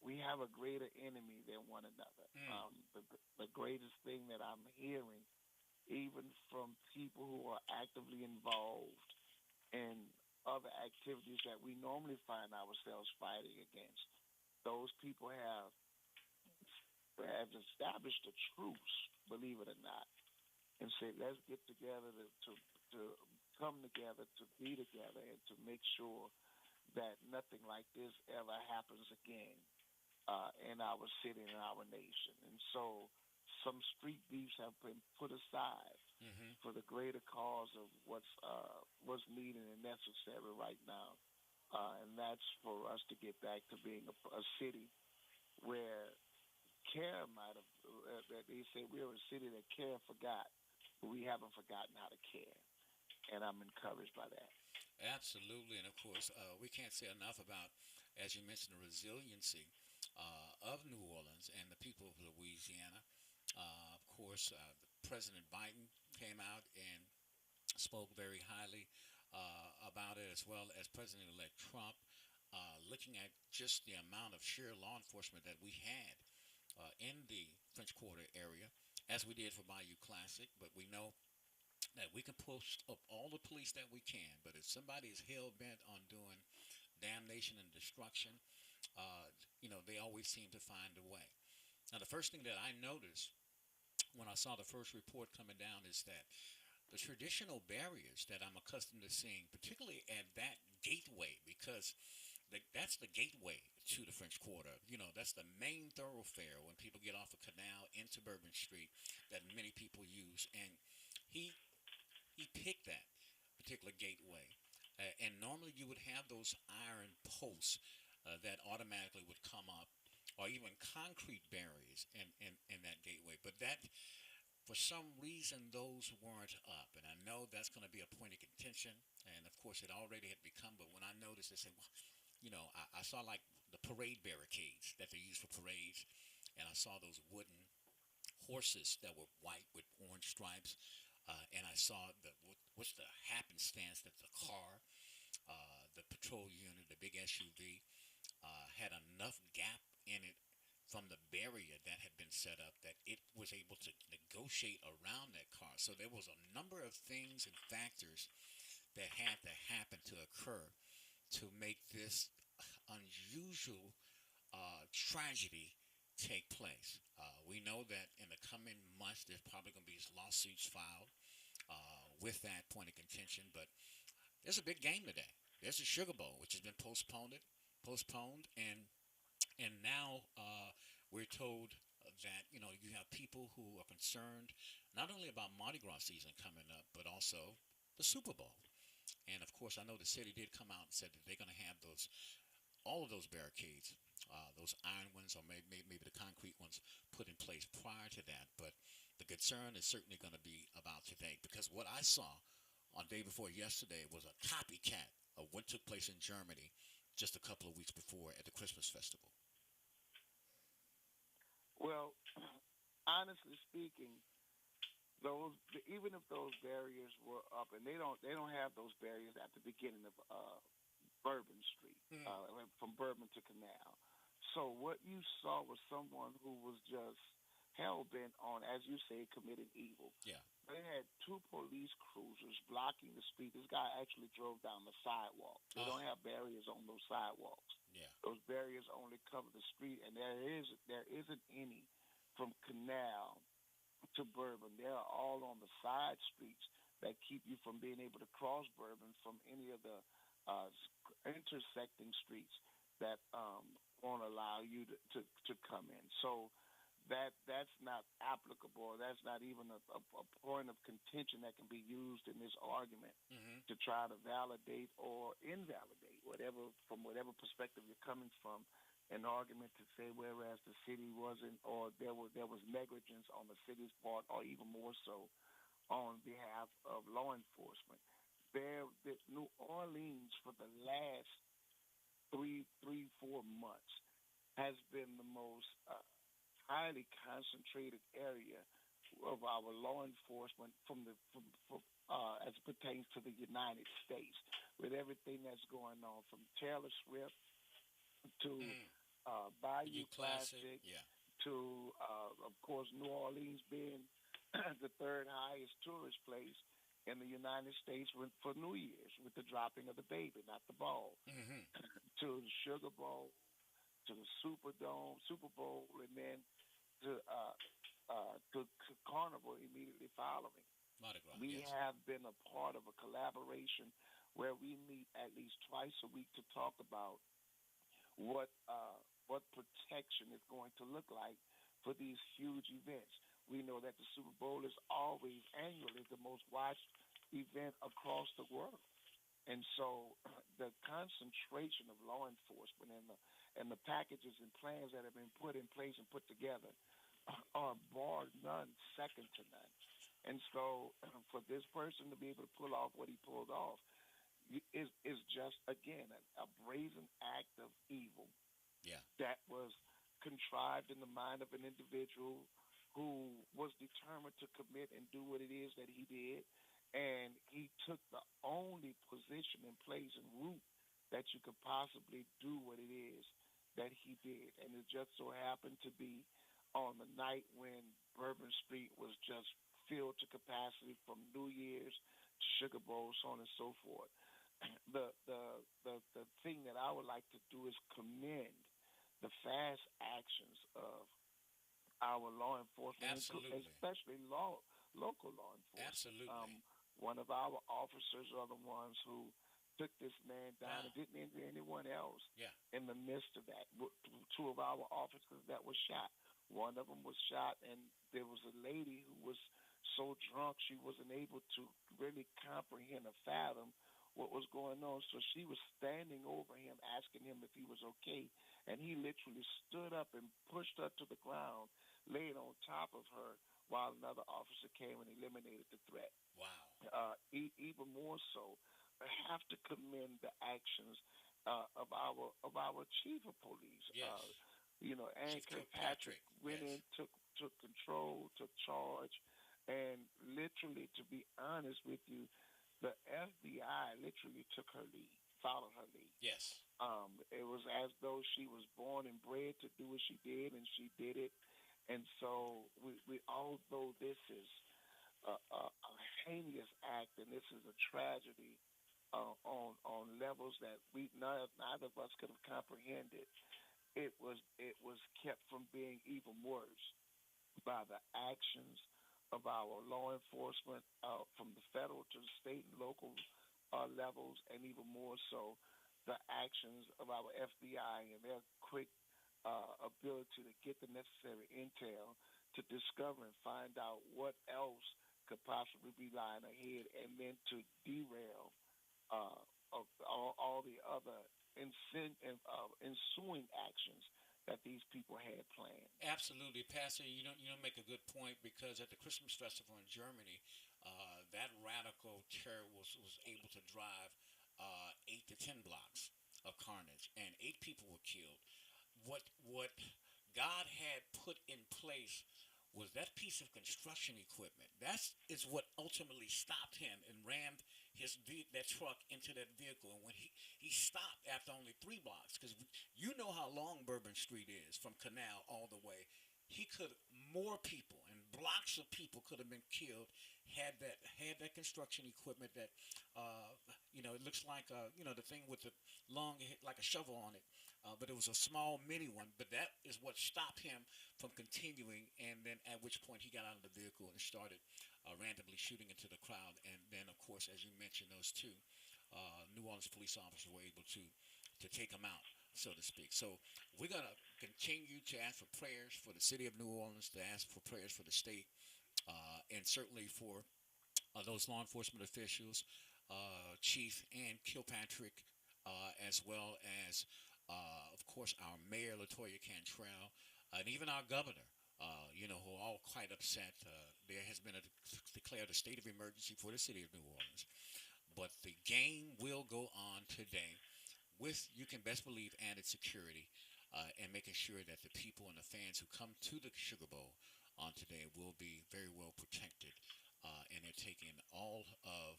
we have a greater enemy than one another. The greatest thing that I'm hearing, even from people who are actively involved in other activities that we normally find ourselves fighting against, those people have established a truce, believe it or not, and say, let's get together to come together, to be together, and to make sure that nothing like this ever happens again in our city and our nation. And so some street beefs have been put aside for the greater cause of what's needed and necessary right now. And that's for us to get back to being a city where care might have, they say we're a city that care forgot, but we haven't forgotten how to care. And I'm encouraged by that. Absolutely. And of course, we can't say enough about, as you mentioned, the resiliency of New Orleans and the people of Louisiana. Of course, President Biden came out and spoke very highly about it, as well as President-elect Trump, looking at just the amount of sheer law enforcement that we had in the French Quarter area, as we did for Bayou Classic. But we know that we can post up all the police that we can, but if somebody is hell-bent on doing damnation and destruction, they always seem to find a way. Now, the first thing that I noticed when I saw the first report coming down is that the traditional barriers that I'm accustomed to seeing, particularly at that gateway, because that's the gateway to the French Quarter. That's the main thoroughfare when people get off of Canal into Bourbon Street that many people use. And he picked that particular gateway. And normally you would have those iron posts that automatically would come up, or even concrete barriers in that gateway. But that, for some reason, those weren't up. And I know that's going to be a point of contention. And, of course, it already had become. But when I noticed, I said, well, I saw like the parade barricades that they use for parades. And I saw those wooden horses that were white with orange stripes. And I saw what's the happenstance that the car, the patrol unit, the big SUV, had enough gap in it from the barrier that had been set up that it was able to negotiate around that car. So there was a number of things and factors that had to happen to occur to make this unusual tragedy take place. We know that in the coming months, there's probably going to be lawsuits filed with that point of contention. But there's a big game today. There's the Sugar Bowl, which has been postponed, and now we're told that you have people who are concerned not only about Mardi Gras season coming up, but also the Super Bowl. And of course, I know the city did come out and said that they're going to have all of those barricades, those iron ones, or maybe the concrete ones, put in place prior to that. But the concern is certainly going to be about today, because what I saw on day before yesterday was a copycat of what took place in Germany just a couple of weeks before at the Christmas festival. Well, honestly speaking, even if those barriers were up, and they don't have those barriers at the beginning of Bourbon Street, from Bourbon to Canal. So what you saw was someone who was just hell-bent on, as you say, committing evil. Yeah. They had two police cruisers blocking the street. This guy actually drove down the sidewalk. They don't have barriers on those sidewalks. Yeah. Those barriers only cover the street, and there isn't any from Canal to Bourbon. They're all on the side streets that keep you from being able to cross Bourbon from any of the intersecting streets that won't allow you to come in. So that's not applicable. That's not even a point of contention that can be used in this argument to try to validate or invalidate from whatever perspective you're coming from, an argument to say whereas the city wasn't, or there was negligence on the city's part, or even more so on behalf of law enforcement. New Orleans for the last 3-4 months has been the most highly concentrated area of our law enforcement as it pertains to the United States, with everything that's going on from Taylor Swift to Bayou Classic, Classic, yeah. to, of course, New Orleans being the third highest tourist place in the United States for New Year's with the dropping of the baby, not the ball, Mm-hmm. to the Sugar Bowl, to the Superdome, Super Bowl, and then to Carnival immediately following. Mardi Gras, We yes. have been a part of a collaboration where we meet at least twice a week to talk about what protection is going to look like for these huge events. We know that the Super Bowl is always annually the most watched event across the world. And so the concentration of law enforcement and the packages and plans that have been put in place and put together are bar none, second to none. And so for this person to be able to pull off what he pulled off is just, again, a brazen act of evil Yeah. that was contrived in the mind of an individual who was determined to commit and do what it is that he did. And he took the only position and place and route that you could possibly do what it is that he did. And it just so happened to be on the night when Bourbon Street was just filled to capacity from New Year's to Sugar Bowl, so on and so forth. The thing that I would like to do is commend the fast actions of our law enforcement, Absolutely. especially local law enforcement. Absolutely. One of our officers are the ones who took this man down Wow. and didn't injure anyone else Yeah. in the midst of that. Two of our officers that were shot. One of them was shot, and there was a lady who was so drunk she wasn't able to really comprehend or fathom what was going on. So she was standing over him, asking him if he was okay, and he literally stood up and pushed her to the ground, laid on top of her, while another officer came and eliminated the threat. Wow. Even more so, I have to commend the actions of our chief of police. Yes. Ann Chief Kirkpatrick went yes. in, took control, took charge, and literally, to be honest with you, the FBI literally took her lead, followed her lead. Yes. It was as though she was born and bred to do what she did, and she did it. And so, although this is a heinous act, and this is a tragedy on levels that neither of us could have comprehended, it was kept from being even worse by the actions of our law enforcement, from the federal to the state and local levels, and even more so, the actions of our FBI and their quick ability to get the necessary intel to discover and find out what else could possibly be lying ahead, and then to derail of all the other ensuing actions that these people had planned. Absolutely, Pastor. You don't make a good point, because at the Christmas festival in Germany, that radical terror was able to drive 8 to 10 blocks of carnage, and 8 people were killed. What God had put in place was that piece of construction equipment. That is what ultimately stopped him and rammed that truck into that vehicle. And when he stopped after only 3 blocks, because you know how long Bourbon Street is from Canal all the way, more people and blocks of people could have been killed had that construction equipment that it looks like the thing with the long, like a shovel on it, but it was a small mini one. But that is what stopped him from continuing, and then at which point he got out of the vehicle and started randomly shooting into the crowd. And then, of course, as you mentioned, those two New Orleans police officers were able to take him out, so to speak. So we're going to continue to ask for prayers for the city of New Orleans, to ask for prayers for the state, and certainly for those law enforcement officials, Chief Ann Kilpatrick, as well as, of course, our Mayor, LaToya Cantrell, and even our governor, who are all quite upset. There has been declared a state of emergency for the city of New Orleans. But the game will go on today with, you can best believe, added security, and making sure that the people and the fans who come to the Sugar Bowl on today will be very well protected, and they're taking all of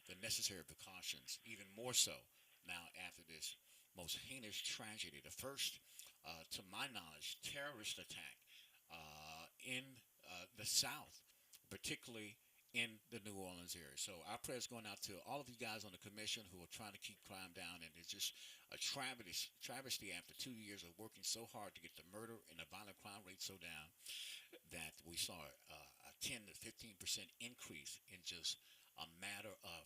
the necessary precautions, even more so now after this most heinous tragedy. The first to my knowledge, terrorist attack in the South, particularly in the New Orleans area. So our prayers going out to all of you guys on the commission who are trying to keep crime down, and it's just a travesty after 2 years of working so hard to get the murder and the violent crime rate so down that we saw a 10 to 15% increase in just a matter of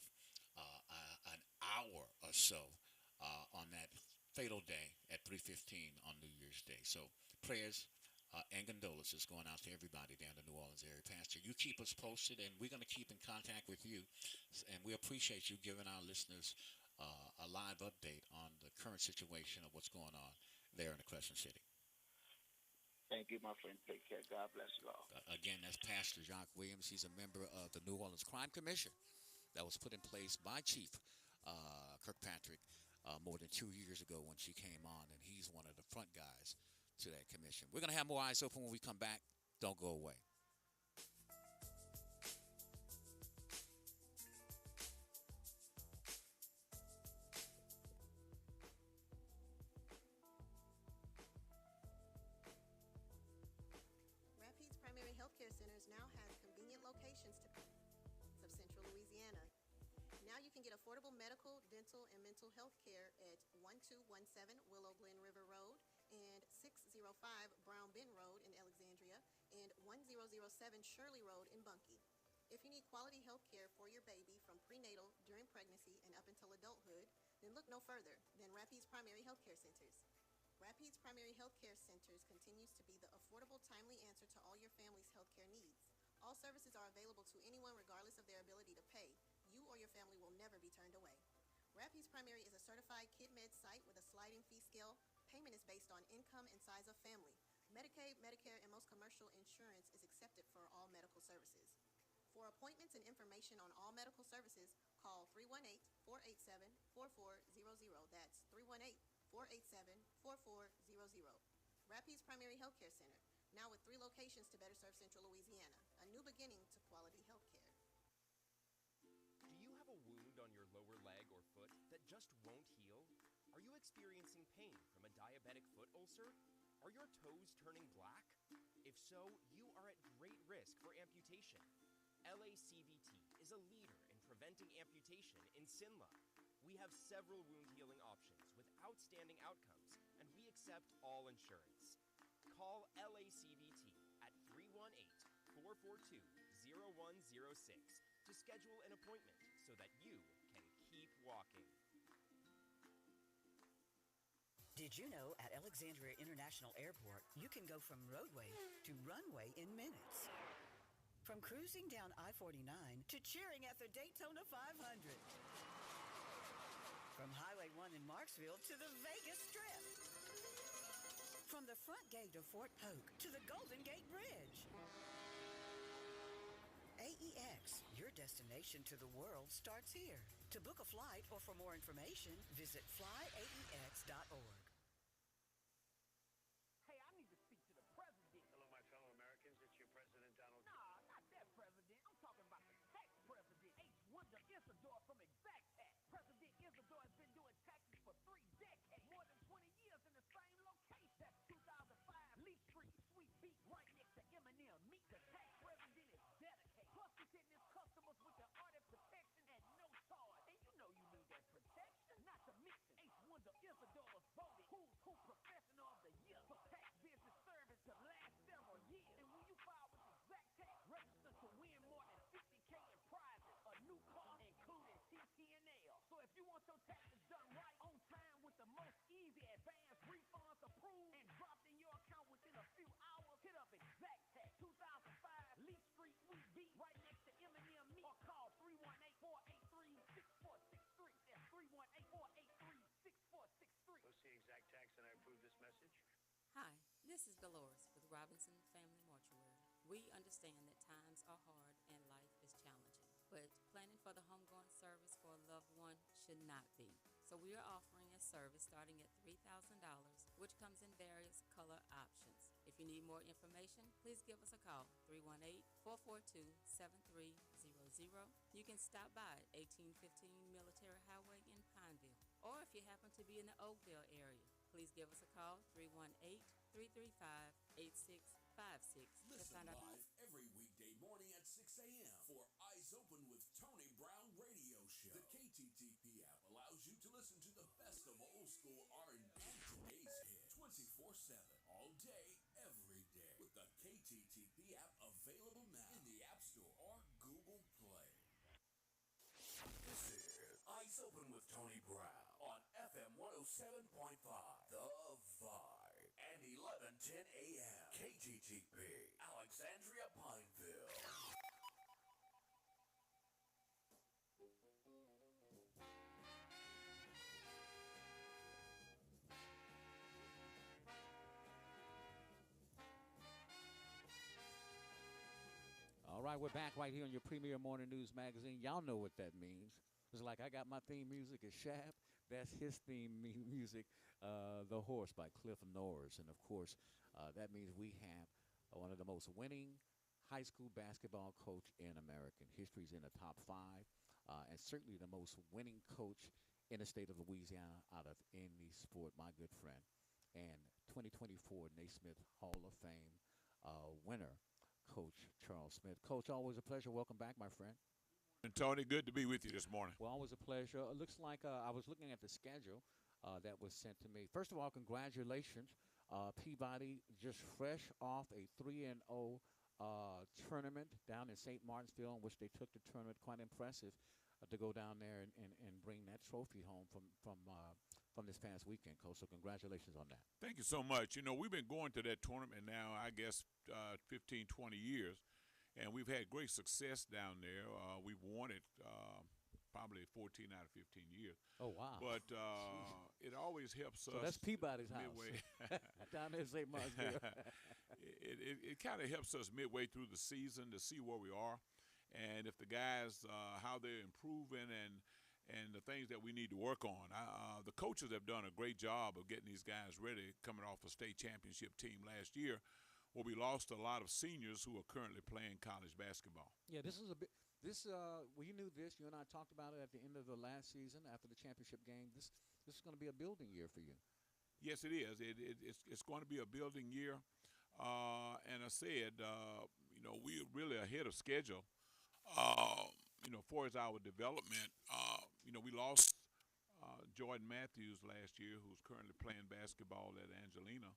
an hour or so on that fatal day at 3:15 on New Year's Day. So prayers and condolences going out to everybody down in the New Orleans area. Pastor, you keep us posted, and we're going to keep in contact with you. And we appreciate you giving our listeners a live update on the current situation of what's going on there in the Crescent City. Thank you, my friend. Take care. God bless you all. Again, that's Pastor Jacques Williams. He's a member of the New Orleans Crime Commission that was put in place by Chief Kirkpatrick more than 2 years ago when she came on, and he's one of the front guys to that commission. We're going to have more Eyes Open when we come back. Don't go away. Rapides Primary Healthcare Centers now has convenient locations to of Central Louisiana. Now you can get affordable medical, dental, and mental health care at 1217 Willow Glen River Road and 605 Brown Bend Road in Alexandria and 1007 Shirley Road in Bunkie. If you need quality health care for your baby from prenatal, during pregnancy, and up until adulthood, then look no further than Rapides Primary Healthcare Centers. Rapides Primary Healthcare Centers continues to be the affordable, timely answer to all your family's healthcare needs. All services are available to anyone regardless of their ability to pay. You or your family will never be turned away. Rapides Primary is a certified KidMed site with a sliding fee scale. Payment is based on income and size of family. Medicaid, Medicare, and most commercial insurance is accepted for all medical services. For appointments and information on all medical services, call 318-487-4400. That's 318-487-4400. Rapides Primary Healthcare Center, now with 3 locations to better serve Central Louisiana. A new beginning to quality health care. Do you have a wound on your lower leg or foot that just won't heal? Are you experiencing pain from a diabetic foot ulcer? Are your toes turning black? If so, you are at great risk for amputation. LACVT is a leader in preventing amputation in Sinla. We have several wound healing options with outstanding outcomes, and we accept all insurance. Call LACVT at 318-442-0106 to schedule an appointment so that you can keep walking. Did you know at Alexandria International Airport, you can go from roadway to runway in minutes? From cruising down I-49 to cheering at the Daytona 500. From Highway 1 in Marksville to the Vegas Strip. From the front gate of Fort Polk to the Golden Gate Bridge. AEX, your destination to the world starts here. To book a flight or for more information, visit flyaex.org. Hey, I need to speak to the president. Hello, my fellow Americans. It's your President Donald Trump. Nah, not that president. I'm talking about the tax president. H. Wonder Isidore from ExactTax. President Isidore has been doing taxes for 3 decades. More than 20 years in the same location. That's 2005 Lee Street, Sweet Beat, right next to Eminem. Meet the tax president is dedicated. Plus, he's hitting his customers with the audit protection at no charge. And you know you need that protection. Not to mention, H. Wonder Isidore was voted Who's Who Professional of the Year for tax business service the last several years. And when you file with ExactTax, register to win more than $50K in prizes, a new car, including TTNL. So if you want your taxes done right, on time, with the most easy advance refunds approved and dropped in your account within a few hours, hit up ExactTax, 2005 Lee Street, Sweet Beat, right next to Eminem Meat, or call 318-483-6463. That's 318-483-6463. Go see ExactTax, and I approve this message. Hi, this is Dolores with Robinson Family Mortuary. We understand that times are hard and life is challenging, but planning for the homegoing service for a loved one should not be. So we are offering a service starting at $3,000, which comes in various color options. If you need more information, please give us a call, 318-442-7300. You can stop by 1815 Military Highway in Pineville, or if you happen to be in the Oakville area, Please give us a call, 318-335-8656 to Listen find out. live every weekday morning at 6 a.m. for Eyes Open with Tony Brown Radio Show. The KTTP app allows you to listen to the best of old school R&B and today's hit 24/7, all day, every day, with the KTTP app available now in the App Store or Google Play. This is Eyes Open with Tony Brown on FM 107.5, The Vibe, and 1110 AM, KTTP, Alexandria, Pineville. All right, we're back right here on your Premier Morning News Magazine. Y'all know what that means. It's like I got my theme music is Shab. That's his theme music, The Horse by Cliff Norris. And, of course, that means we have one of the most winning high school basketball coach in American history. He's in the top 5, and certainly the most winning coach in the state of Louisiana out of any sport, my good friend. And 2024 Naismith Hall of Fame winner, Coach Charles Smith. Coach, always a pleasure. Welcome back, my friend. And Tony, good to be with you this morning. Well, always a pleasure. It looks like I was looking at the schedule that was sent to me. First of all, congratulations. Peabody just fresh off a 3-0 tournament down in St. Martinsville, in which they took the tournament. Quite impressive to go down there and bring that trophy home from this past weekend, Coach. So congratulations on that. Thank you so much. You know, we've been going to that tournament now, I guess, 15, 20 years, and we've had great success down there. We've won it probably 14 out of 15 years. Oh, wow. But it always helps us. So that's Peabody's house. Midway. Down there in St. Martinsville. it kind of helps us midway through the season to see where we are, and if the guys, how they're improving and the things that we need to work on. The coaches have done a great job of getting these guys ready, coming off a state championship team last year, where we lost a lot of seniors who are currently playing college basketball. Yeah, this is a bit. We knew this. You and I talked about it at the end of the last season after the championship game. This is going to be a building year for you. Yes, it is. It's going to be a building year, and I said, you know, we're really ahead of schedule. You know, for as our development, you know, we lost Jordan Matthews last year, who's currently playing basketball at Angelina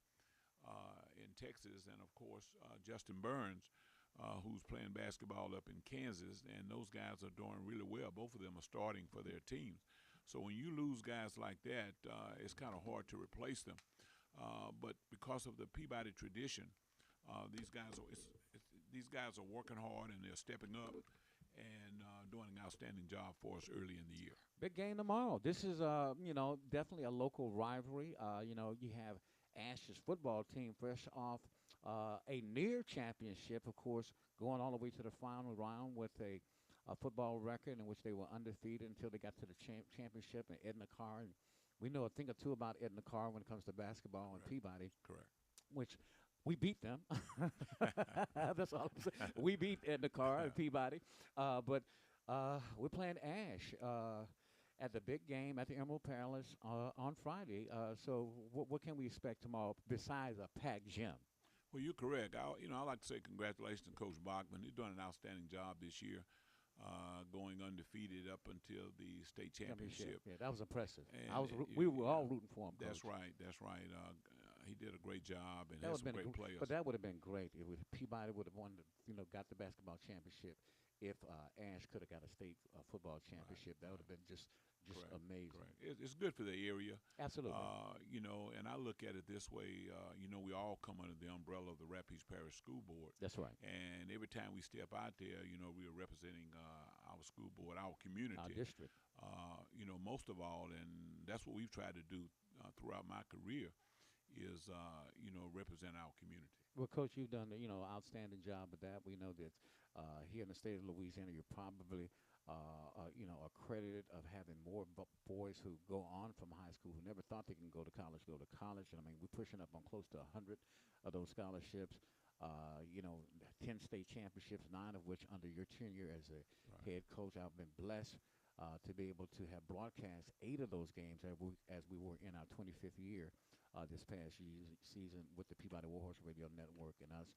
in Texas, and of course Justin Burns, who's playing basketball up in Kansas, and those guys are doing really well. Both of them are starting for their teams. So when you lose guys like that, it's kind of hard to replace them. But because of the Peabody tradition, these guys are working hard and they're stepping up and doing an outstanding job for us early in the year. Big game tomorrow. This is, you know, definitely a local rivalry. You know, you have Ash's football team fresh off a near championship, of course, going all the way to the final round with a football record in which they were undefeated until they got to the championship and Edna Carr. And we know a thing or two about Edna Carr when it comes to basketball and Peabody. Correct. Which we beat them. That's all I'm saying. We beat Edna Carr and Peabody. But we're playing Ash at the big game at the Emerald Palace on Friday. So what can we expect tomorrow besides a packed gym? Well, you're correct. I'd like to say congratulations to Coach Bachman. He's doing an outstanding job this year, going undefeated up until the state championship. Yeah, that was impressive. And we were all rooting for him, Coach. That's right. That's right. He did a great job and that had some great players. But that would have been great if Peabody would have won, got the basketball championship. If Ash could have got a state football championship, that would have been just Correct, amazing. Correct. It's good for the area. Absolutely. And I look at it this way. We all come under the umbrella of the Rapides Parish School Board. That's right. And every time we step out there, we are representing our school board, our community. Our district. Most of all, and that's what we've tried to do throughout my career, is, represent our community. Well, Coach, you've done an outstanding job with that. We know that here in the state of Louisiana, you're probably accredited of having more boys who go on from high school who never thought they can go to college. And I mean, we're pushing up on close to 100 of those scholarships. 10 state championships, 9 of which under your tenure as a head coach. I've been blessed to be able to have broadcast 8 of those games as we were in our 25th year this past season with the Peabody Warhorse Radio Network and us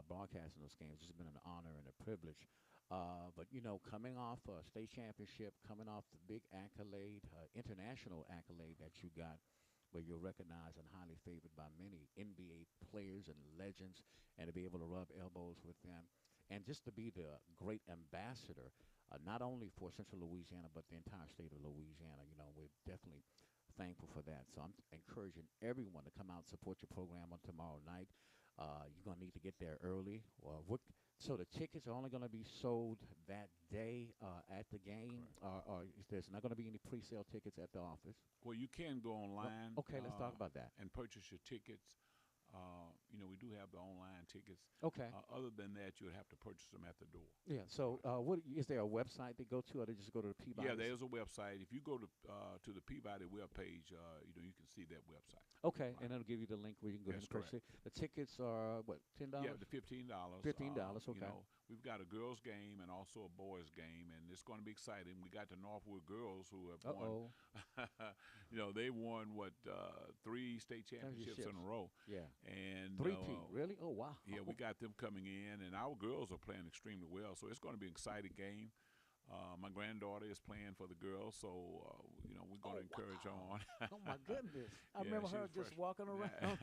broadcasting those games. It's been an honor and a privilege. But, coming off a state championship, coming off the big accolade, international accolade that you got, where you're recognized and highly favored by many NBA players and legends, and to be able to rub elbows with them, and just to be the great ambassador, not only for Central Louisiana, but the entire state of Louisiana. We're definitely thankful for that. So I'm encouraging everyone to come out and support your program on tomorrow night. You're going to need to get there early. So the tickets are only going to be sold that day at the game, or there's not going to be any pre-sale tickets at the office? Well, you can go online. Okay, let's talk about that. And purchase your tickets. We do have the online tickets. Okay. Other than that, you would have to purchase them at the door. Yeah. So, what is there a website they go to, or they just go to the Peabody? Yeah, there's a website. If you go to the Peabody webpage, you can see that website. Okay, and it'll give you the link where you can go ahead and purchase it. The tickets are what, $10? Yeah, the $15. $15. Okay. We've got a girls' game and also a boys' game, and it's going to be exciting. We got the Northwood girls who have won. They won 3 state championships in a row. Yeah. And 3-peat, really? Oh, wow. Yeah, we got them coming in, and our girls are playing extremely well. So it's going to be an exciting game. My granddaughter is playing for the girls, so we're going to encourage her on. Oh my goodness! I remember her just walking around.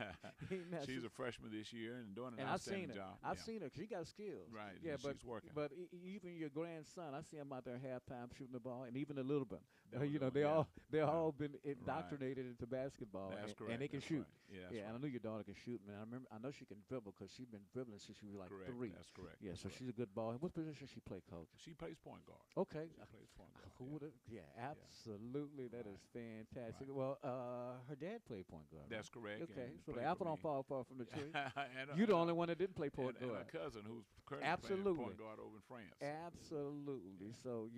She's a freshman this year and doing an I've seen outstanding her. job. I've seen her. She got skills. Right. Yeah, she's working. But even your grandson, I see him out there halftime shooting the ball, and even the little bit. They're all been indoctrinated into basketball, That's correct. and they can shoot. Right. Yeah, and I know your daughter can shoot, man. I know she can dribble because she's been dribbling since she was like 3. That's correct. Yeah, so she's a good ball. What position she play, Coach? She plays point guard. Okay. She plays point guard. Who would have? Yeah, absolutely. That is fantastic. Right. Well, her dad played point guard. That's correct. Okay, and so the apple don't fall far from the tree. And, You're the only one that didn't play point guard. And a cousin who's currently playing point guard over in France. Absolutely. So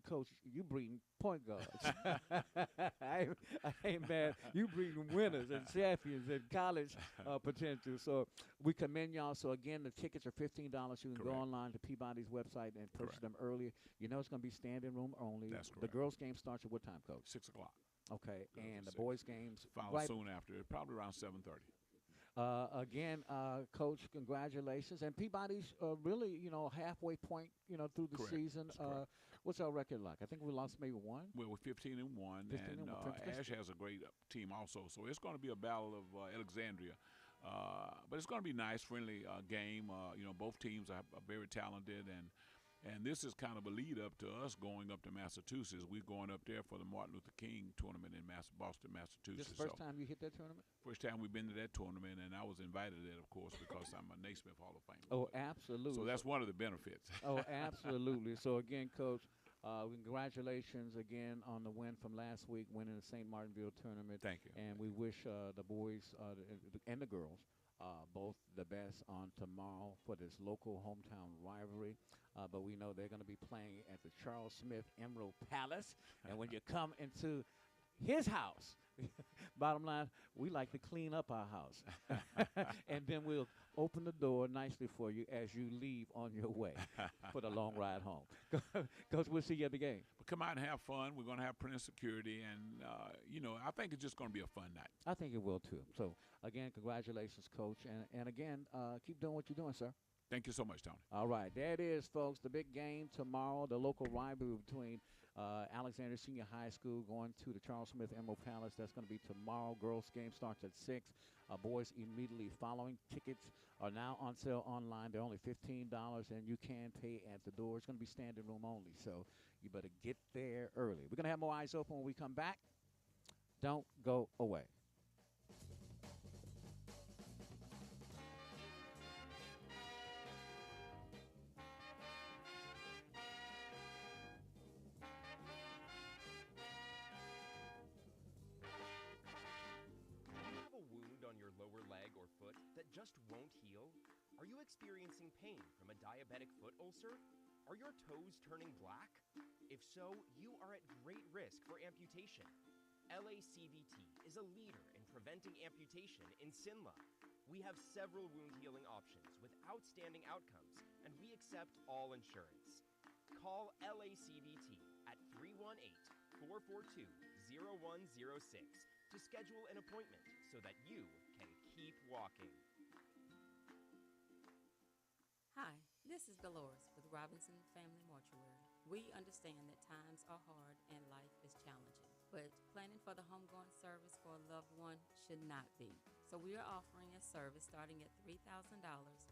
Coach, you breeding point guards. I ain't mad. You breeding winners and champions and college potential. So we commend y'all. So again, the tickets are $15. You can go online to Peabody's website and purchase them early. It's going to be standing room only. That's correct. The girls' game starts at what time, Coach? 6 o'clock. Okay, and the boys' games follow soon after, probably around 7:30. Again, Coach, congratulations. And Peabody's really, halfway point, through the season. What's our record like? I think we lost maybe 1. Well, we're 15-1, and Ash has a great team also. So it's going to be a battle of Alexandria. But it's going to be a nice, friendly game. Both teams are very talented, and this is kind of a lead up to us going up to Massachusetts. We're going up there for the Martin Luther King tournament in Boston, Massachusetts. This the first time you hit that tournament? First time we've been to that tournament, and I was invited to that, of course, because I'm a Naismith Hall of Famer. Oh, absolutely. So that's one of the benefits. Oh, absolutely. So, again, Coach, congratulations again on the win from last week, winning the St. Martinville tournament. Thank you. And we wish the boys and the girls both the best on tomorrow for this local hometown rivalry. But we know they're going to be playing at the Charles Smith Emerald Palace. And when you come into his house, bottom line, we like to clean up our house. And then we'll open the door nicely for you as you leave on your way for the long ride home. Because we'll see you at the game. But come out and have fun. We're going to have plenty of security. And, I think it's just going to be a fun night. I think it will, too. So, again, congratulations, Coach. And again, keep doing what you're doing, sir. Thank you so much, Tony. All right. There it is, folks. The big game tomorrow, the local rivalry between Alexandria Senior High School going to the Charles Smith Emerald Palace. That's going to be tomorrow. Girls' game starts at 6. Boys immediately following. Tickets are now on sale online. They're only $15, and you can pay at the door. It's going to be standing room only, so you better get there early. We're going to have more eyes open when we come back. Don't go away. Just won't heal? Are you experiencing pain from a diabetic foot ulcer? Are your toes turning black? If so, you are at great risk for amputation. LACVT is a leader in preventing amputation in Sinla. We have several wound healing options with outstanding outcomes, and we accept all insurance. Call LACVT at 318-442-0106 to schedule an appointment so that you can keep walking. Hi, this is Dolores with Robinson Family Mortuary. We understand that times are hard and life is challenging, but planning for the homegoing service for a loved one should not be. So we are offering a service starting at $3,000,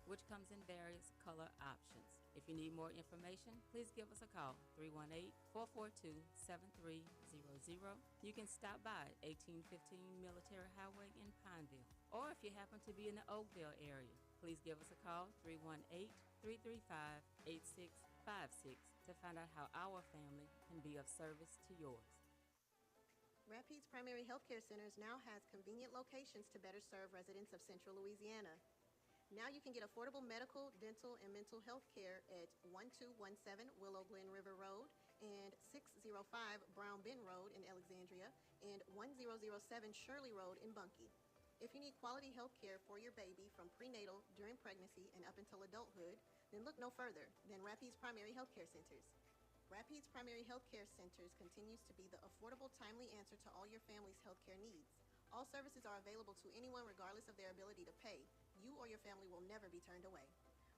which comes in various color options. If you need more information, please give us a call, 318-442-7300. You can stop by 1815 Military Highway in Pineville. Or if you happen to be in the Oakville area, please give us a call, 318-335-8656, to find out how our family can be of service to yours. Rapides Primary Healthcare Centers now has convenient locations to better serve residents of Central Louisiana. Now you can get affordable medical, dental, and mental health care at 1217 Willow Glen River Road and 605 Brown Bend Road in Alexandria and 1007 Shirley Road in Bunkie. If you need quality health care for your baby from prenatal, during pregnancy, and up until adulthood, then look no further than Rapides Primary Healthcare Centers. Rapides Primary Healthcare Centers continues to be the affordable, timely answer to all your family's healthcare needs. All services are available to anyone regardless of their ability to pay. You or your family will never be turned away.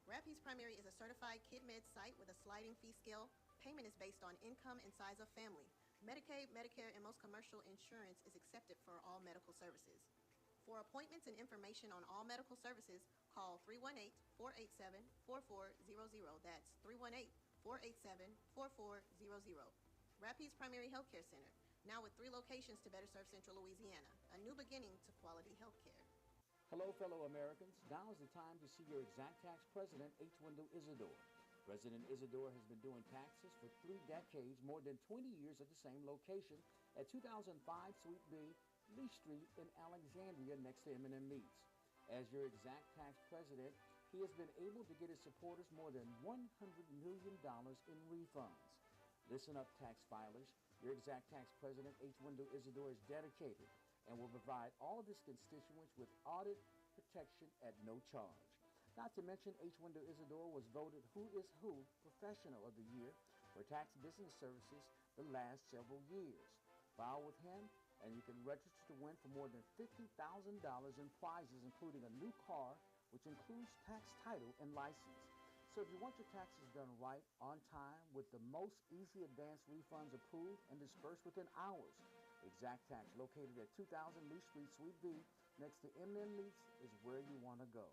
Rapides Primary is a certified KidMed site with a sliding fee scale. Payment is based on income and size of family. Medicaid, Medicare, and most commercial insurance is accepted for all medical services. For appointments and information on all medical services, call 318-487-4400. That's 318-487-4400. Rapides Primary Healthcare Center, now with 3 locations to better serve Central Louisiana. A new beginning to quality health care. Hello, fellow Americans. Now is the time to see your Exact Tax President, H. Wendell Isidore. President Isidore has been doing taxes for 3 decades, more than 20 years at the same location at 2005 Suite B, Lee Street in Alexandria next to M&M Meats. As your Exact Tax President, he has been able to get his supporters more than $100 million in refunds. Listen up, tax filers. Your Exact Tax President, H. Wendell Isidore, is dedicated and will provide all of his constituents with audit protection at no charge. Not to mention, H. Wendell Isidore was voted Who is Who Professional of the Year for Tax Business Services the last several years. File with him, and you can register to win for more than $50,000 in prizes, including a new car, which includes tax title and license. So if you want your taxes done right, on time, with the most easy advance refunds approved and dispersed within hours, Exact Tax, located at 2000 Lee Street, Suite B, next to M&M Meats, is where you want to go.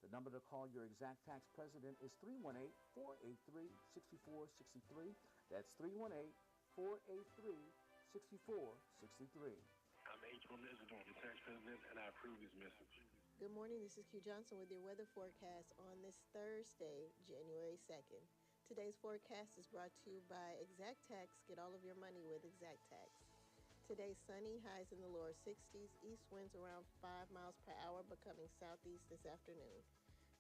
The number to call your Exact Tax President is 318-483-6463. That's 318-483-6463. I'm H. Wendell Isidore, the tax president, and I approve this message. Good morning, this is Q Johnson with your weather forecast on this Thursday, January 2nd. Today's forecast is brought to you by Exact Tax. Get all of your money with Exact Tax. Today, sunny, highs in the lower 60s, east winds around 5 miles per hour, becoming southeast this afternoon.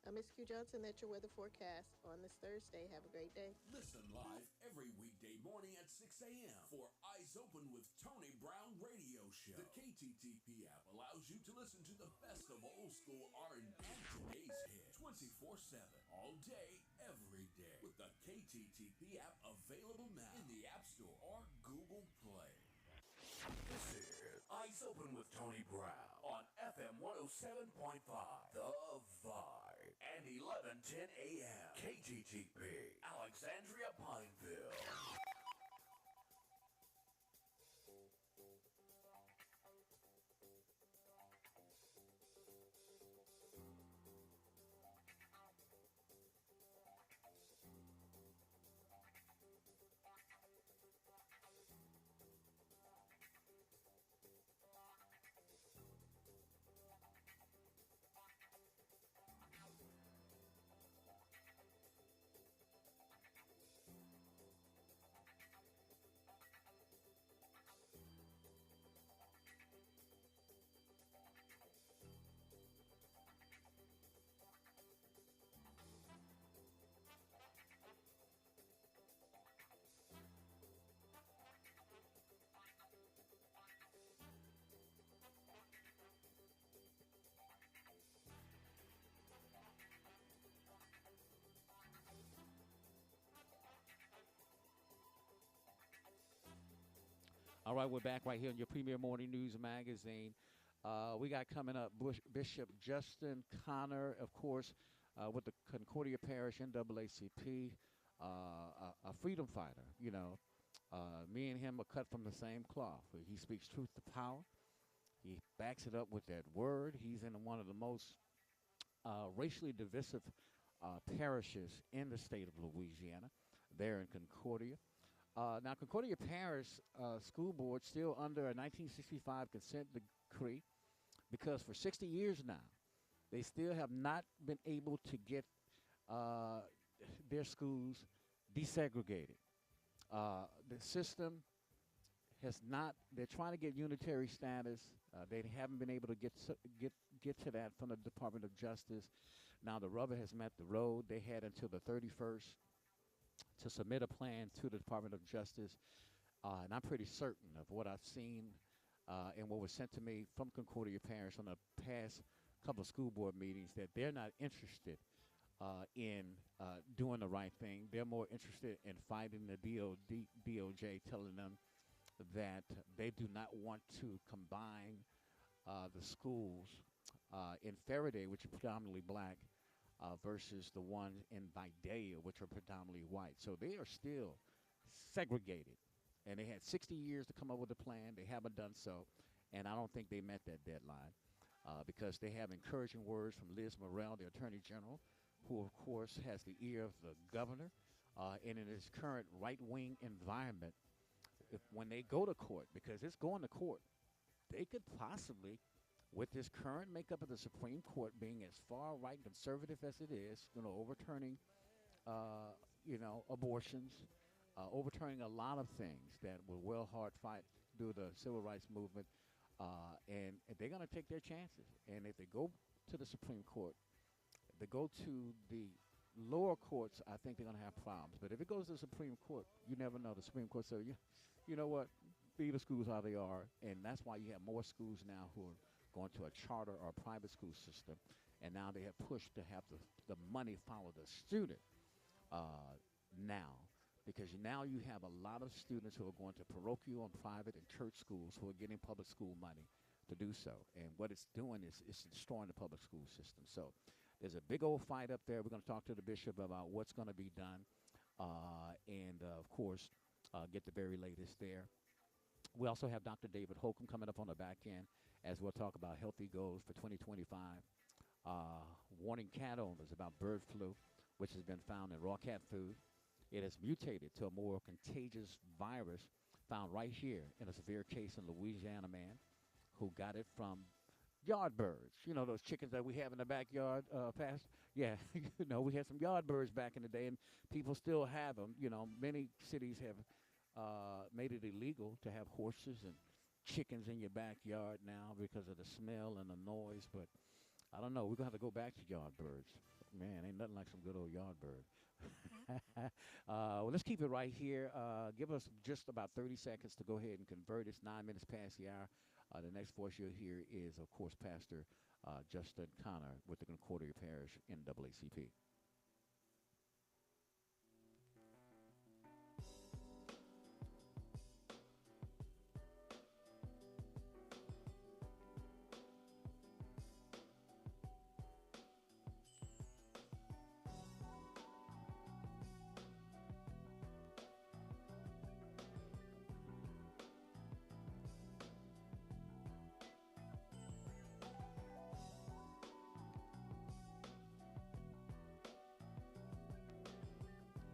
I'm Ms. Q Johnson, that's your weather forecast on this Thursday. Have a great day. Listen live every weekday morning at 6 a.m. for Eyes Open with Tony Brown Radio Show. The KTTP app allows you to listen to the best of old school R&B and today's hit 24/7, all day, every day, with the KTTP app available now in the App Store or Google Play. This is Eyes Open with Tony Brown on FM 107.5, The Vibe, and 1110 AM, KTTP, Alexandria, Pineville. All right, we're back right here on your Premier Morning News Magazine. We got coming up Bishop Justin Connor, of course, with the Concordia Parish NAACP, a freedom fighter. You know, me and him are cut from the same cloth. He speaks truth to power. He backs it up with that word. He's in one of the most racially divisive parishes in the state of Louisiana, there in Concordia. Now, Concordia Parish School Board still under a 1965 consent decree because for 60 years now, they still have not been able to get their schools desegregated. The system has not, they're trying to get unitary status. They haven't been able to get to that from the Department of Justice. Now the rubber has met the road. They had until the 31st to submit a plan to the Department of Justice. And I'm pretty certain of what I've seen and what was sent to me from Concordia Parish on the past couple of school board meetings that they're not interested in doing the right thing. They're more interested in fighting the DOJ, telling them that they do not want to combine the schools in Faraday, which are predominantly black, versus the ones in Vidalia, which are predominantly white. So they are still segregated. And they had 60 years to come up with a plan. They haven't done so. And I don't think they met that deadline because they have encouraging words from Liz Morrell, the Attorney General, who, of course, has the ear of the governor. And in this current right-wing environment, when they go to court, because it's going to court, they could possibly, with this current makeup of the Supreme Court being as far right conservative as it is, overturning, abortions, overturning a lot of things that were well hard fight through the civil rights movement, and they're going to take their chances. And if they go to the Supreme Court, if they go to the lower courts, I think they're going to have problems. But if it goes to the Supreme Court, you never know. The Supreme Court says, you know what, leave the schools how they are. And that's why you have more schools now who are going to a charter or a private school system. And now they have pushed to have the money follow the student now. Because now you have a lot of students who are going to parochial and private and church schools who are getting public school money to do so. And what it's doing is it's destroying the public school system. So there's a big old fight up there. We're going to talk to the bishop about what's going to be done and, of course, get the very latest there. We also have Dr. David Holcomb coming up on the back end as we'll talk about healthy goals for 2025. Warning cat owners about bird flu, which has been found in raw cat food. It has mutated to a more contagious virus found right here in a severe case in Louisiana man who got it from yard birds. You know, those chickens that we have in the backyard, past? Yeah, we had some yard birds back in the day, and people still have them. You know, many cities have made it illegal to have horses and chickens in your backyard now because of the smell and the noise. But I don't know. We're going to have to go back to yard birds. Man, ain't nothing like some good old yard bird. Well, let's keep it right here. Give us just about 30 seconds to go ahead and convert. It's 9 minutes past the hour. The next voice you'll hear is, of course, Pastor Justin Connor with the Concordia Parish NAACP.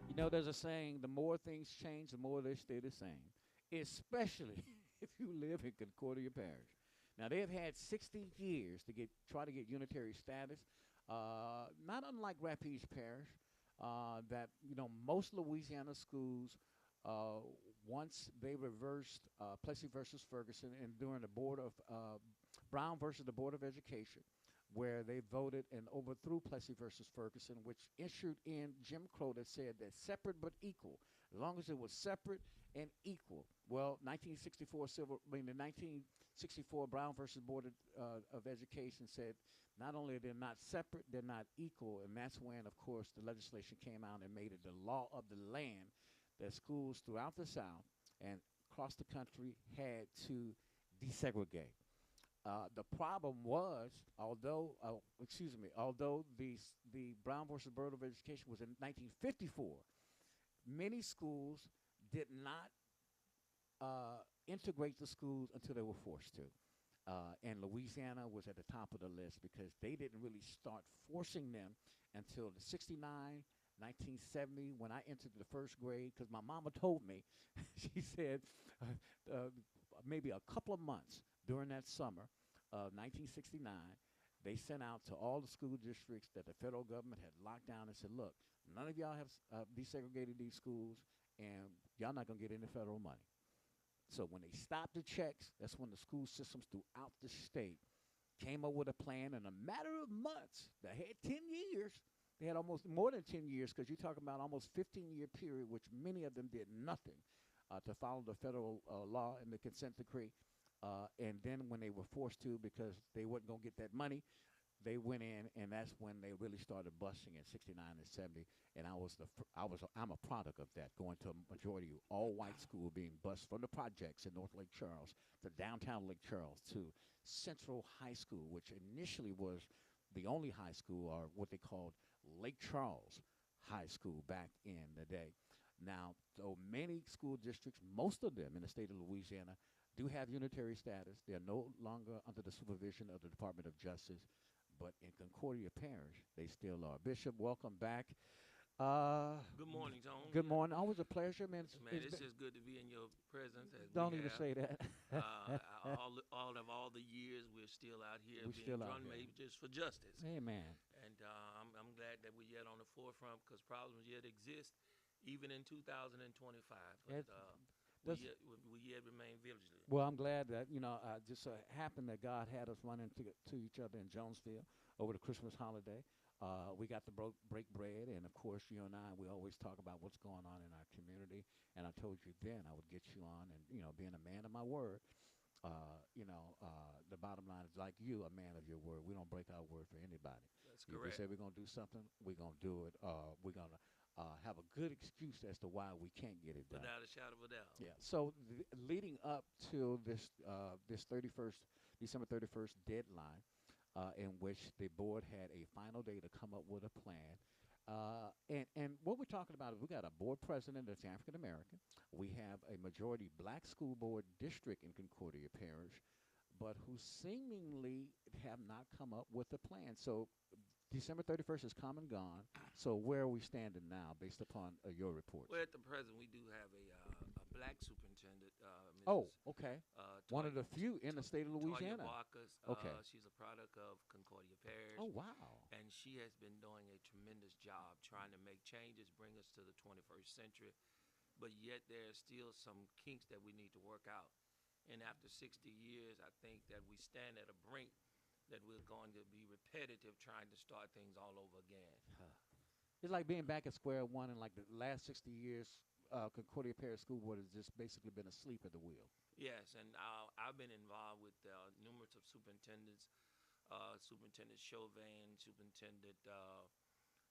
You know, there's a saying, the more things change, the more they stay the same, especially if you live in Concordia Parish. Now, they have had 60 years to try to get unitary status, not unlike Rapides Parish, that, most Louisiana schools, once they reversed Plessy versus Ferguson and during the Brown versus the Board of Education, where they voted and overthrew Plessy versus Ferguson, which issued in Jim Crow that said that separate but equal, as long as it was separate and equal. Well, the 1964 Brown versus Board of Education said not only are they not separate, they're not equal, and that's when, of course, the legislation came out and made it the law of the land that schools throughout the South and across the country had to desegregate. The problem was, although the Brown versus Board of Education was in 1954, many schools did not integrate the schools until they were forced to. And Louisiana was at the top of the list because they didn't really start forcing them until the 69, 1970, when I entered the first grade, because my mama told me, she said maybe a couple of months during that summer of 1969, they sent out to all the school districts that the federal government had locked down and said, look, none of y'all have desegregated these schools, and y'all not going to get any federal money. So when they stopped the checks, that's when the school systems throughout the state came up with a plan in a matter of months. They had 10 years. They had almost more than 10 years because you're talking about almost 15-year period, which many of them did nothing to follow the federal law and the consent decree. And then when they were forced to because they wasn't going to get that money, they went in, and that's when they really started busting in 69 and 70. And I'm a product of that, going to a majority all-white school being bused from the projects in North Lake Charles to downtown Lake Charles to Central High School, which initially was the only high school, or what they called Lake Charles High School back in the day. Now, so many school districts, most of them in the state of Louisiana, do have unitary status. They are no longer under the supervision of the Department of Justice. But in Concordia Parish, they still are. Bishop, welcome back. Good morning, Tone. Good morning. Always a pleasure, man. It's just good to be in your presence. Don't even say that. all the years, we're still out here We're being still out drum here. majors for justice. Amen. And I'm glad that we're yet on the forefront because problems yet exist, even in 2025. But we yet remain vigilant. Well, I'm glad that, just happened that God had us run into each other in Jonesville over the Christmas holiday. We got to break bread, and of course, you and I, we always talk about what's going on in our community. And I told you then I would get you on, and being a man of my word, the bottom line is, like you, a man of your word. We don't break our word for anybody. That's If we correct. say we're gonna do something, we're gonna do it. We're gonna have a good excuse as to why we can't get it done. Without a shadow of a doubt. Yeah. So leading up to this December 31st deadline, in which the board had a final day to come up with a plan. And what we're talking about is we got a board president that's African American. We have a majority black school board district in Concordia Parish, but who seemingly have not come up with a plan. So December 31st is come and gone. So where are we standing now based upon your report? Well, at the present, we do have a black superintendent. Oh, okay. One of the few in the state of Louisiana. Toya Walkers. Okay. She's a product of Concordia Parish. Oh, wow. And she has been doing a tremendous job trying to make changes, bring us to the 21st century. But yet there's still some kinks that we need to work out. And after 60 years, I think that we stand at a brink that we're going to be repetitive trying to start things all over again. It's like being back at square one, and like the last 60 years, Concordia Parish School Board has just basically been asleep at the wheel. Yes, and I've been involved with numerous of superintendents, Superintendent Chauvin, Superintendent,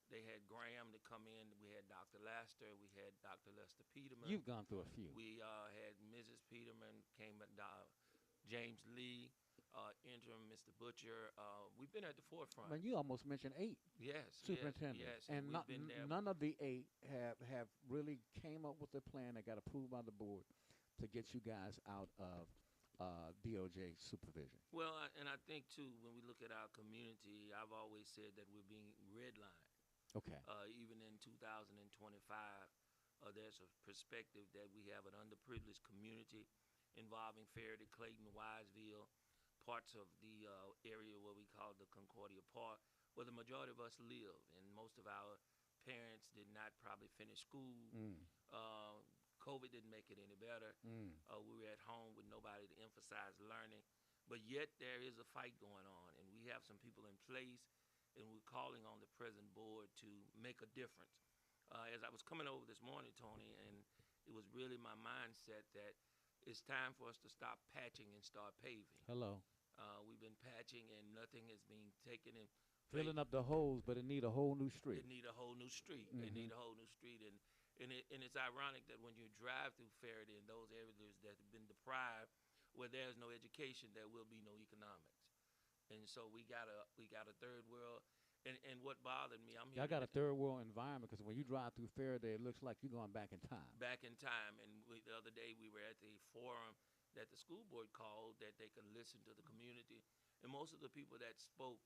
they had Graham to come in, we had Dr. Laster, we had Dr. Lester Peterman. You've gone through a few. We had Mrs. Peterman, came at James Lee, interim Mr. Butcher. We've been at the forefront. Man, you almost mentioned 8 superintendents. Yes, and we've been there. none of the 8 have really came up with a plan that got approved by the board to get you guys out of DOJ supervision. Well, and I think, too, when we look at our community, I've always said that we're being redlined. Okay. Even in 2025, there's a perspective that we have an underprivileged community involving Faraday, Clayton, Wiseville, parts of the area where we call the Concordia Park, where the majority of us live, and most of our parents did not probably finish school. COVID didn't make it any better. We were at home with nobody to emphasize learning, but yet there is a fight going on, and we have some people in place, and we're calling on the present board to make a difference. As I was coming over this morning, Tony, and it was really my mindset that it's time for us to stop patching and start paving. Hello. We've been patching and nothing is being taken in. Filling up the holes, but it need a whole new street. It need a whole new street. It need a whole new street, and it's ironic that when you drive through Faraday and those areas that have deprived, where there's no education, there will be no economics. And so we got a third world. And what bothered me, Y'all got a third world environment because when you drive through Faraday, it looks like you're going back in time. Back in time, and the other day we were at the forum that the school board called that they could listen to the community, and most of the people that spoke,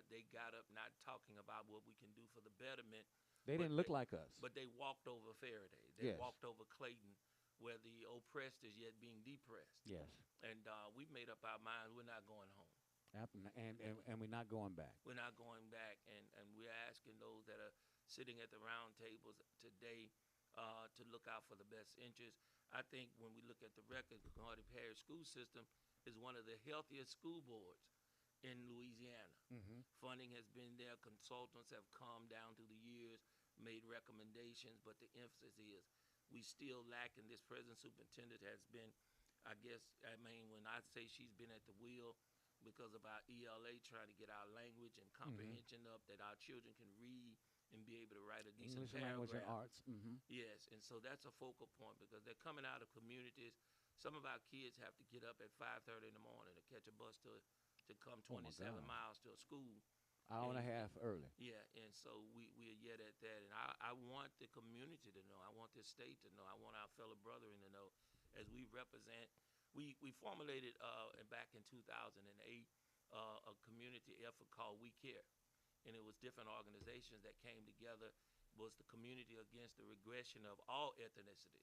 they got up not talking about what we can do for the betterment. They didn't look like us. But they walked over Faraday. They Yes. walked over Clayton, where the oppressed is yet being depressed. Yes. And we made up our minds we're not going home. And we're not going back. We're not going back, and we're asking those that are sitting at the round tables today to look out for the best interest. I think when we look at the record, the Garden Parish school system is one of the healthiest school boards in Louisiana. Mm-hmm. Funding has been there. Consultants have come down through the years, made recommendations, but the emphasis is we still lack, and this present superintendent has been, when I say she's been at the wheel, because of our ELA trying to get our language and comprehension up, that our children can read and be able to write a decent English language and paragraph. arts. Mm-hmm. Yes, and so that's a focal point because they're coming out of communities. Some of our kids have to get up at 5:30 in the morning to catch a bus to come Oh, my 27 God. miles to a school. Hour and a half early. Yeah, and so we are yet at that. And I want the community to know. I want this state to know. I want our fellow brethren to know as we represent. We formulated back in 2008 a community effort called We Care. And it was different organizations that came together. Was the community against the regression of all ethnicity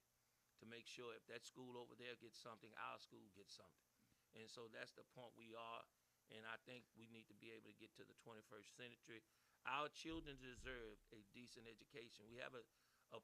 to make sure if that school over there gets something, our school gets something. And so that's the point we are. And I think we need to be able to get to the 21st century. Our children deserve a decent education. We have a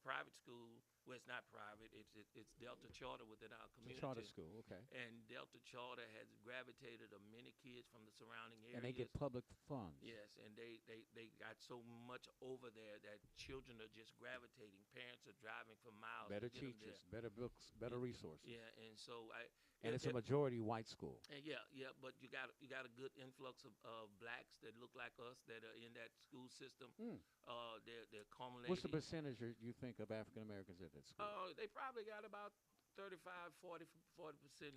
private school. Well, it's not private. It's Delta Charter within our community. Charter school, okay. And Delta Charter has gravitated many kids from the surrounding areas. And they get public funds. Yes, and they got so much over there that children are just gravitating. Parents are driving for miles. Better to get them teachers, there. better books, better resources. Yeah, and so And it's a majority white school. and yeah, but you got a good influx of blacks that look like us that are in that school system. They're culminating. What's the percentage you think of African Americans at that school? They probably got about 35, 40%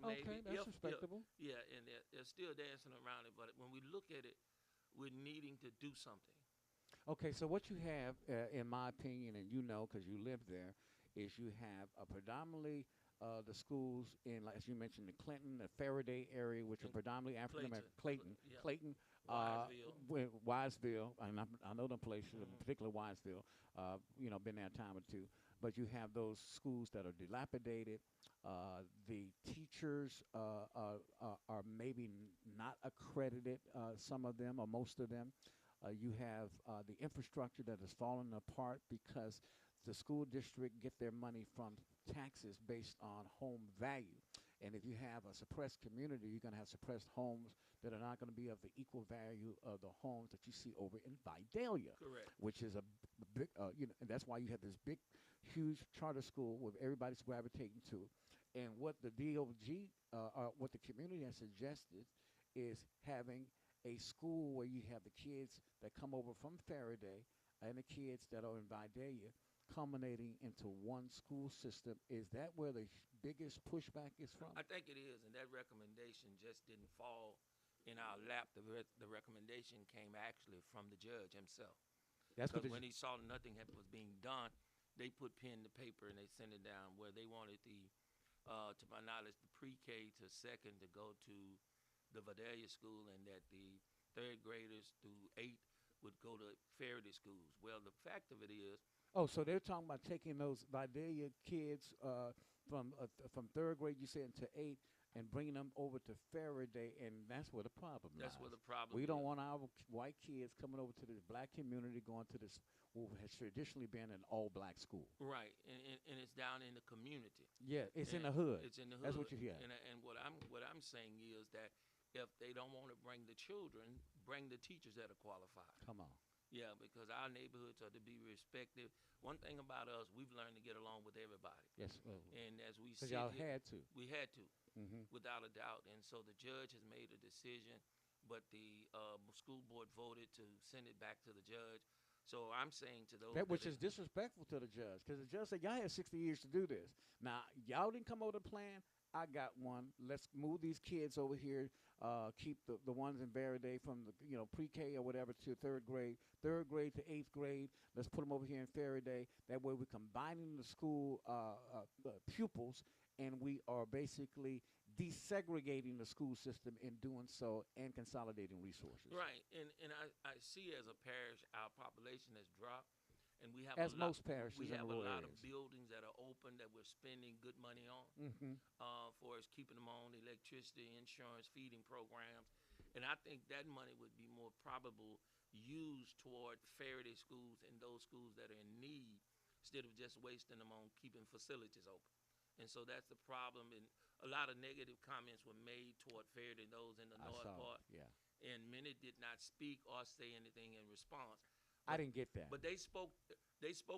maybe. Okay, that's respectable. Yeah, and they're still dancing around it. But when we look at it, we're needing to do something. Okay, so what you have, in my opinion, and you know because you live there, is you have predominantly the schools in, like as you mentioned, the Clinton, the Faraday area, which are predominantly African American. Clayton, Wiseville, and I know them places, in particular Wiseville. Been there a time or two. But you have those schools that are dilapidated. The teachers are maybe not accredited. Some of them, or most of them. You have the infrastructure that has fallen apart because the school district get their money from taxes based on home value. And if you have a suppressed community, you're going to have suppressed homes that are not going to be of the equal value of the homes that you see over in Vidalia. Correct. Which is a big, and that's why you have this big, huge charter school where everybody's gravitating to. And what the DOG, what the community has suggested is having a school where you have the kids that come over from Faraday and the kids that are in Vidalia culminating into one school system. Is that where the biggest pushback is from? I think it is, and that recommendation just didn't fall in our lap. The recommendation came actually from the judge himself. That's because what when he saw nothing was being done, they put pen to paper and they sent it down where they wanted to my knowledge, the pre-K to second to go to the Vidalia school, and that the third graders through 8 would go to Faraday schools. Well, the fact of it is, oh, so they're talking about taking those Vidalia kids from third grade, you said, to 8, and bringing them over to Faraday, and that's where the problem that's lies. where the problem We is. don't want our white kids coming over to this black community, going to this what has traditionally been an all-black school. Right, and it's down in the community. Yeah, it's in And the hood. It's in the hood. That's what you hear. And what I'm saying is that if they don't want to bring the children, bring the teachers that are qualified. Come on. Yeah, because our neighborhoods are to be respected. One thing about us, we've learned to get along with everybody. Yes. And as we Because sit y'all here, had to. we had to, Mhm. without a doubt. And so the judge has made a decision, but the school board voted to send it back to the judge. So I'm saying to those That which that is disrespectful to the judge, because the judge said y'all had 60 years to do this. Now y'all didn't come over with a plan. I got one. Let's move these kids over here. Keep the ones in Verde from the pre-K or whatever to third grade to eighth grade. Let's put them over here in Faraday. That way we're combining the school pupils, and we are basically desegregating the school system in doing so and consolidating resources. Right, and I see as a parish our population has dropped, and we have As a lot, most parishes we in have a rural lot of areas. buildings that are open that we're spending good money on, for us keeping them on, electricity, insurance, feeding programs, and I think that money would be more probable used toward Faraday schools and those schools that are in need, instead of just wasting them on keeping facilities open. And so that's the problem, and a lot of negative comments were made toward Faraday, those in the I north saw it, part, yeah. and many did not speak or say anything in response. I didn't get that. But they spoke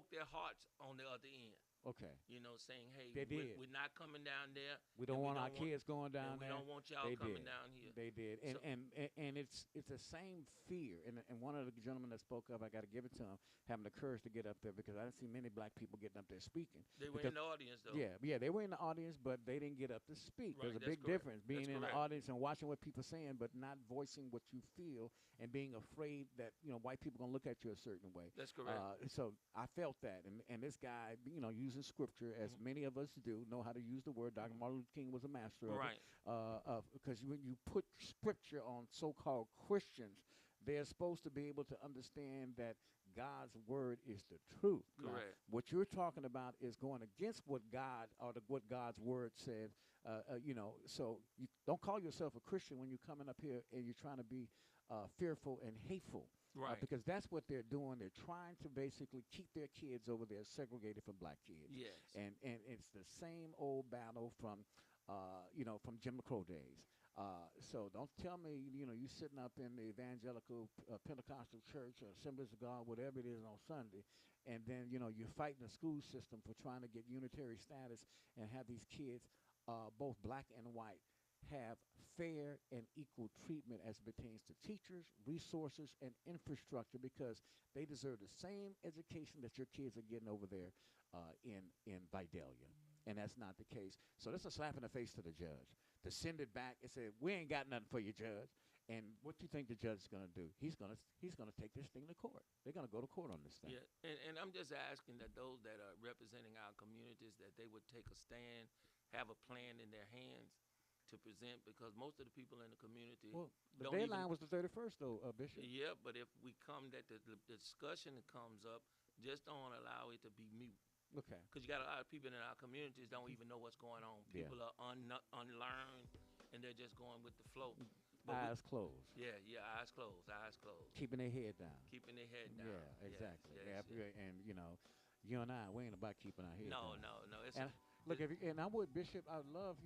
their hearts on the other end. Okay. Saying, hey, They did. we're not coming down there. We don't want our kids going down and there. we don't want y'all They coming did. down here. They did, and it's the same fear. And one of the gentlemen that spoke up, I got to give it to him, having the courage to get up there, because I didn't see many black people getting up there speaking. They were in the audience, though. Yeah, they were in the audience, but they didn't get up to speak. Right, There's a that's big correct. difference being That's in the correct. audience and watching what people are saying, but not voicing what you feel and being afraid that white people gonna look at you a certain way. That's correct. So I felt that, and this guy, using scripture as many of us do, know how to use the word. Dr. Martin Luther King was a master of Right. it. Because when you put scripture on so-called Christians, they're supposed to be able to understand that God's word is the truth. Now, Correct. what you're talking about is going against what God or what God's word says. So you don't call yourself a Christian when you're coming up here and you're trying to be fearful and hateful. Right. Because that's what they're doing. They're trying to basically keep their kids over there segregated from black kids. Yes. And it's the same old battle from Jim Crow days. So don't tell me, you sitting up in the evangelical Pentecostal church or Assemblies of God, whatever it is on Sunday, and then, you're fighting the school system for trying to get unitary status and have these kids, both black and white, have fair and equal treatment as it pertains to teachers, resources, and infrastructure, because they deserve the same education that your kids are getting over there in Vidalia. And that's not the case. So that's a slap in the face to the judge to send it back and say, we ain't got nothing for you, judge. And what do you think the judge is going to do? He's going to take this thing to court. They're going to go to court on this thing. Yeah, and I'm just asking that those that are representing our communities, that they would take a stand, have a plan in their hands to present, because most of the people in the community The don't deadline even, was the 31st, though, Bishop. Yeah, but if we come that the discussion that comes up, just don't allow it to be mute. Okay. Because you got a lot of people in our communities don't even know what's going on. Yeah. People are unlearned, and they're just going with the flow. But Eyes closed. Yeah, eyes closed, eyes closed. Keeping their head down. Keeping their head down. Yeah, exactly. Yes, yes. And you and I, we ain't about keeping our head down. No. It's And look, and I would, Bishop, I would love,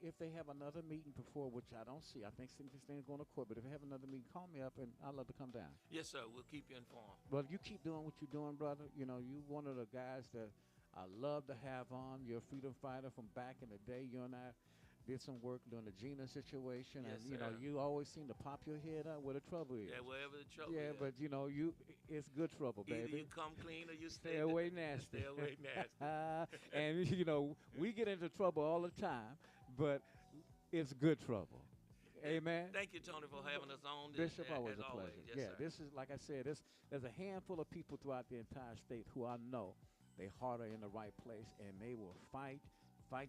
if they have another meeting before, which I don't see, I think this thing's going to court, but if they have another meeting, call me up, and I'd love to come down. Yes, sir. We'll keep you informed. Well, you keep doing what you're doing, brother. You one of the guys that I love to have on. You're a freedom fighter from back in the day. You and I did some work during the Gina situation, Yes, and sir. You always seem to pop your head up where the trouble is. Yeah, wherever the trouble Yeah, is. but it's good trouble, Either baby. you come clean or you Stay away nasty. Stay away nasty. And we get into trouble all the time, but it's good trouble. Amen. Thank you, Tony, for having us on. Bishop, as always a always. pleasure. Yes, yeah, sir. this is, like I said, there's a handful of people throughout the entire state who I know they heart are in the right place, and they will fight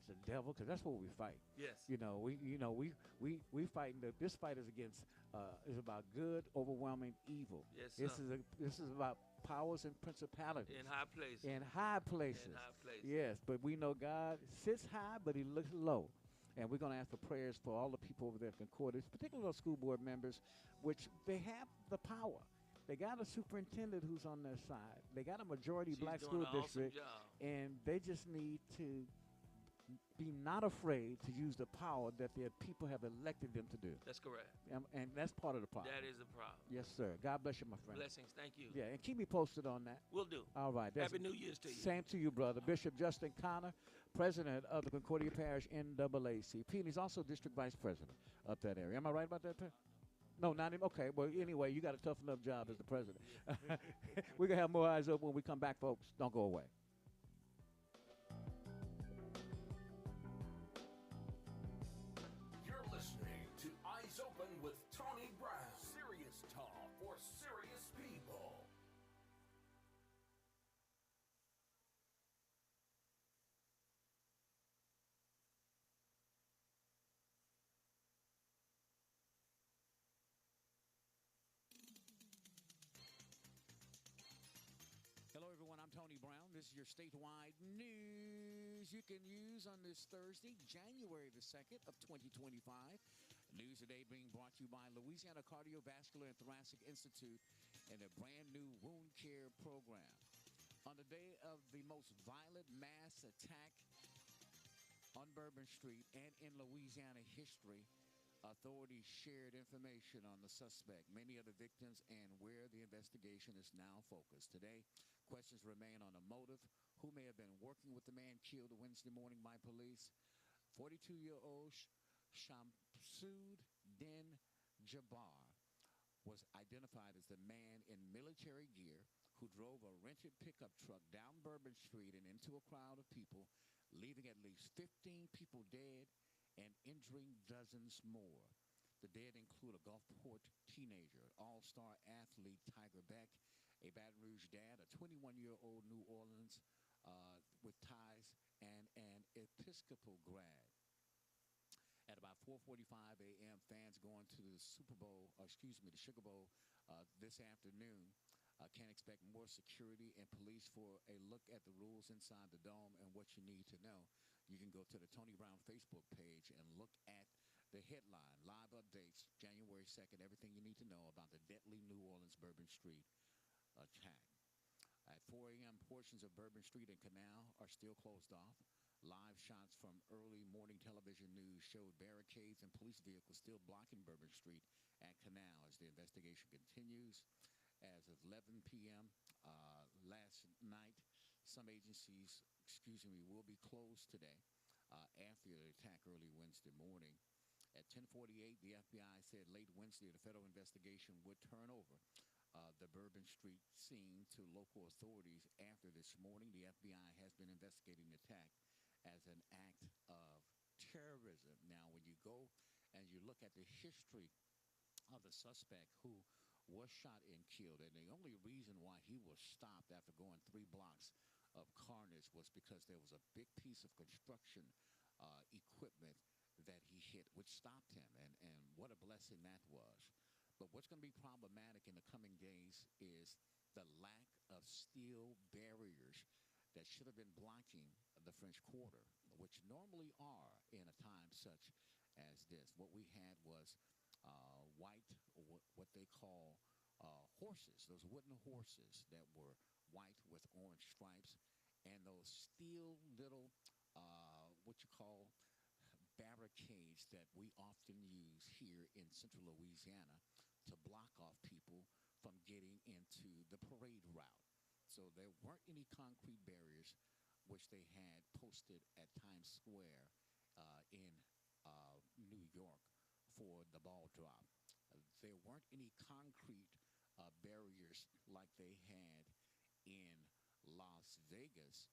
the devil, because that's what we fight. Yes. We fighting. This fight is against is about good overwhelming evil. Yes, This is about powers and principalities In high places. in high places. In high places. Yes, but we know God sits high, but He looks low. And we're going to ask for prayers for all the people over there at Concordia, particularly those school board members, which they have the power. They got a superintendent who's on their side. They got a majority She's black doing school an awesome district, job. and they just need to be not afraid to use the power that their people have elected them to do. That's correct. And that's part of the problem. That is a problem. Yes, sir. God bless you, my friend. Blessings. Thank you. Yeah, and keep me posted on that. Will do. All right. Happy New Year's to you. Same to you, brother. Bishop Justin Connor, president of the Concordia Parish NAACP, and he's also district vice president of that area. Am I right about that, No, not him. Okay, well, anyway, you got a tough enough job as the president. We're going to have more Eyes Open when we come back, folks. Don't go away. You're listening to Eyes Open with Tony Brown. Serious talk for serious people. Hello, everyone. I'm Tony Brown. This is your statewide news you can use on this Thursday, January the 2nd of 2025. News today being brought to you by Louisiana Cardiovascular and Thoracic Institute and their brand new wound care program. On the day of the most violent mass attack on Bourbon Street and in Louisiana history, authorities shared information on the suspect, many of the victims, and where the investigation is now focused. Today, questions remain on the motive, who may have been working with the man killed Wednesday morning by police. 42-year-old Shamsud Din Jabbar was identified as the man in military gear who drove a rented pickup truck down Bourbon Street and into a crowd of people, leaving at least 15 people dead and injuring dozens more. The dead include a Gulfport teenager, all-star athlete Tiger Beck, a Baton Rouge dad, a 21-year-old New Orleans with ties, and an Episcopal grad. At about 4:45 a.m., fans going to the Sugar Bowl this afternoon can expect more security and police. For a look at the rules inside the dome and what you need to know, you can go to the Tony Brown Facebook page and look at the headline, live updates, January 2nd, everything you need to know about the deadly New Orleans Bourbon Street attack. At 4 a.m., portions of Bourbon Street and Canal are still closed off. Live shots from early morning television news showed barricades and police vehicles still blocking Bourbon Street at Canal as the investigation continues. As of 11 p.m. Last night, some agencies, will be closed today after the attack early Wednesday morning. At 10:48, the FBI said late Wednesday the federal investigation would turn over the Bourbon Street scene to local authorities. After this morning, the FBI has been investigating the attack as an act of terrorism. Now, when you go and you look at the history of the suspect who was shot and killed, and the only reason why he was stopped after going 3 blocks of carnage was because there was a big piece of construction equipment that he hit, which stopped him, and what a blessing that was. But what's going to be problematic in the coming days is the lack of steel barriers that should have been blocking the French Quarter, which normally are in a time such as this. What we had was white, what they call horses, those wooden horses that were white with orange stripes, and those steel little, what you call barricades that we often use here in central Louisiana to block off people from getting into the parade route. So there weren't any concrete barriers, which they had posted at Times Square in New York for the ball drop. There weren't any concrete barriers like they had in Las Vegas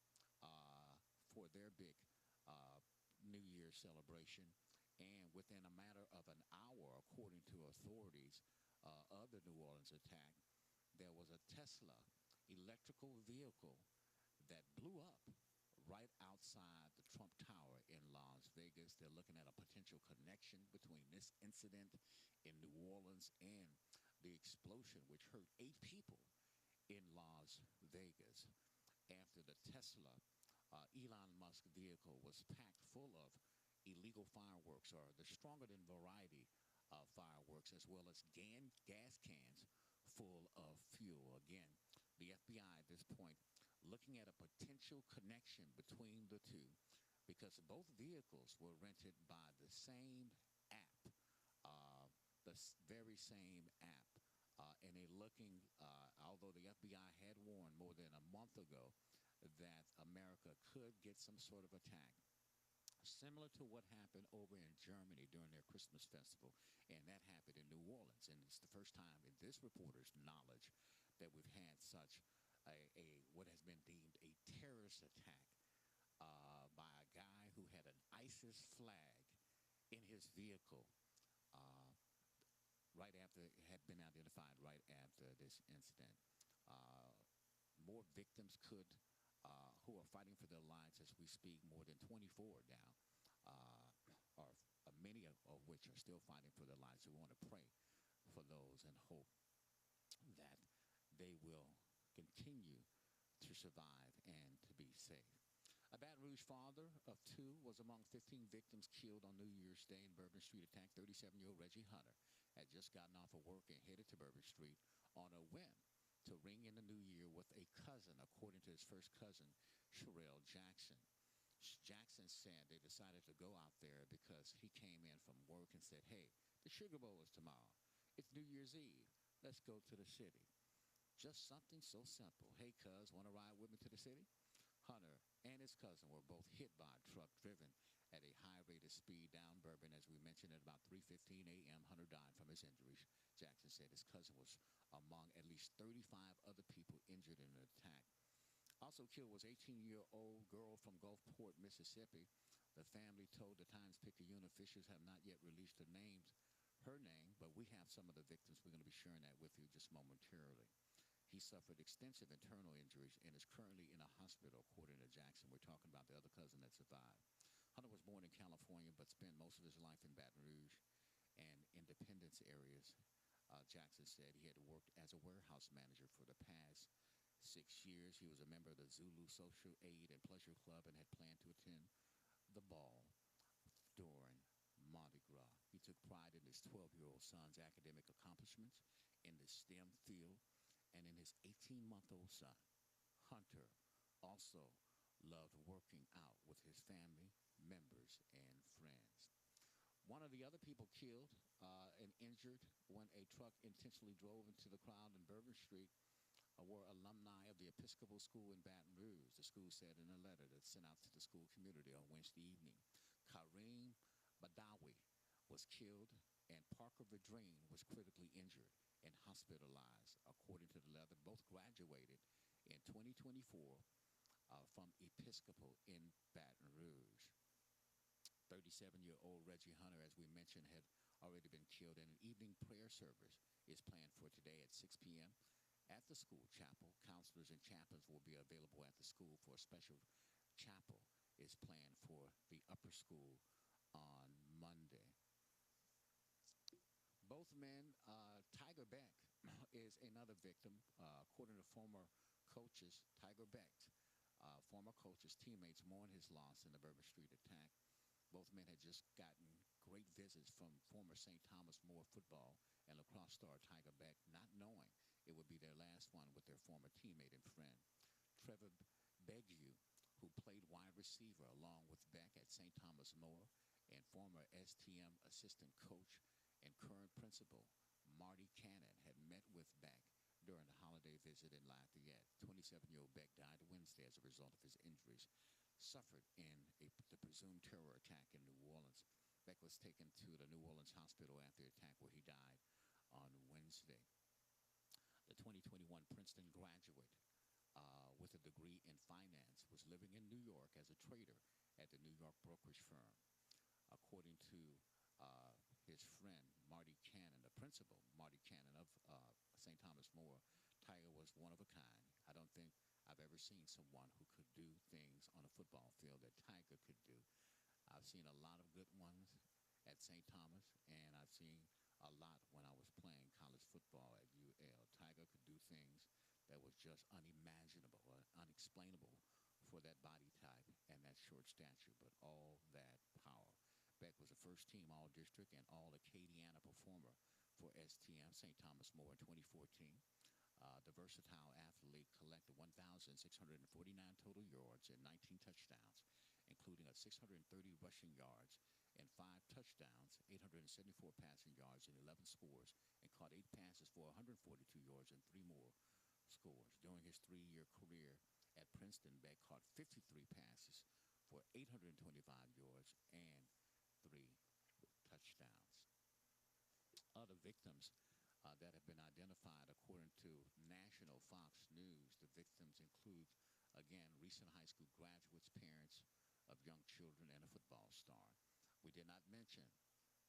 for their big New Year's celebration. And within a matter of an hour, according to authorities of the New Orleans attack, there was a Tesla electrical vehicle that blew up right outside the Trump Tower in Las Vegas. They're looking at a potential connection between this incident in New Orleans and the explosion, which hurt 8 people in Las Vegas. After the Tesla Elon Musk vehicle was packed full of illegal fireworks, or the stronger than variety of fireworks, as well as gas cans full of fuel. Again, the FBI at this point looking at a potential connection between the two, because both vehicles were rented by the same app, very same app. And they're looking, although the FBI had warned more than a month ago that America could get some sort of attack similar to what happened over in Germany during their Christmas festival, and that happened in New Orleans. And it's the first time in this reporter's knowledge that we've had such a what has been deemed a terrorist attack by a guy who had an ISIS flag in his vehicle right after it had been identified right after this incident. More victims who are fighting for their lives as we speak, more than 24 now, or many of which are still fighting for their lives. We want to pray for those and hope that they will continue to survive and to be safe. A Baton Rouge father of two was among 15 victims killed on New Year's Day in Bourbon Street attack. 37-year-old Reggie Hunter had just gotten off of work and headed to Bourbon Street on a whim to ring in the new year with a cousin, according to his first cousin, Sherelle Jackson. Jackson said they decided to go out there because he came in from work and said, hey, the Sugar Bowl is tomorrow. It's New Year's Eve. Let's go to the city. Just something so simple. Hey, cuz, want to ride with me to the city? Hunter and his cousin were both hit by a truck driven at a high rate of speed down Bourbon. As we mentioned, at about 3:15 a.m., Hunter died from his injuries. Jackson said his cousin was among at least 35 other people injured in the attack. Also killed was 18-year-old girl from Gulfport, Mississippi. The family told the Times-Picayune officials have not yet released her name, but we have some of the victims. We're going to be sharing that with you just momentarily. He suffered extensive internal injuries and is currently in a hospital, according to Jackson. We're talking about the other cousin that survived. Hunter was born in California but spent most of his life in Baton Rouge and Independence areas. Jackson said he had worked as a warehouse manager for the past 6 years. He was a member of the Zulu Social Aid and Pleasure Club and had planned to attend the ball during Mardi Gras. He took pride in his 12-year-old son's academic accomplishments in the STEM field and in his 18-month-old son. Hunter also loved working out with his family members and friends. One of the other people killed and injured when a truck intentionally drove into the crowd in Bourbon Street were alumni of the Episcopal School in Baton Rouge. The school said in a letter that sent out to the school community on Wednesday evening. Kareem Badawi was killed and Parker Vidrine was critically injured and hospitalized. According to the letter, both graduated in 2024 from Episcopal in Baton Rouge. 37-year-old Reggie Hunter, as we mentioned, had already been killed, and an evening prayer service is planned for today at 6 p.m. at the school chapel. Counselors and chaplains will be available at the school for a special chapel is planned for the upper school on Monday. Both men, Tiger Beck is another victim, according to former coaches. Tiger Beck, former coaches, teammates mourn his loss in the Bourbon Street attack. Both men had just gotten great visits from former St. Thomas More football and lacrosse star Tiger Beck, not knowing it would be their last one with their former teammate and friend. Trevor Begue, who played wide receiver along with Beck at St. Thomas More, and former STM assistant coach and current principal Marty Cannon had met with Beck during the holiday visit in Lafayette. 27-year-old Beck died Wednesday as a result of his injuries suffered in the presumed terror attack in New Orleans. Beck was taken to the New Orleans hospital after the attack, where he died on Wednesday. The 2021 Princeton graduate with a degree in finance was living in New York as a trader at the New York brokerage firm. According to his friend Marty Cannon, the principal Marty Cannon of St. Thomas More, Tiger was one of a kind. I don't think I've ever seen someone who could do things on a football field that Tiger could do. I've seen a lot of good ones at St. Thomas, and I've seen a lot when I was playing college football at UL. Tiger could do things that was just unimaginable, unexplainable for that body type and that short stature, but all that power. Beck was a first-team All-District and All-Acadiana performer for STM St. Thomas More in 2014. The versatile athlete collected 1,649 total yards and 19 touchdowns, including a 630 rushing yards and 5 touchdowns, 874 passing yards and 11 scores, and caught 8 passes for 142 yards and 3 more scores. During his 3-year career at Princeton, Beck caught 53 passes for 825 yards and 3 touchdowns. Other victims that have been identified according to National Fox News, the victims include, again, recent high school graduates, parents of young children, and a football star. We did not mention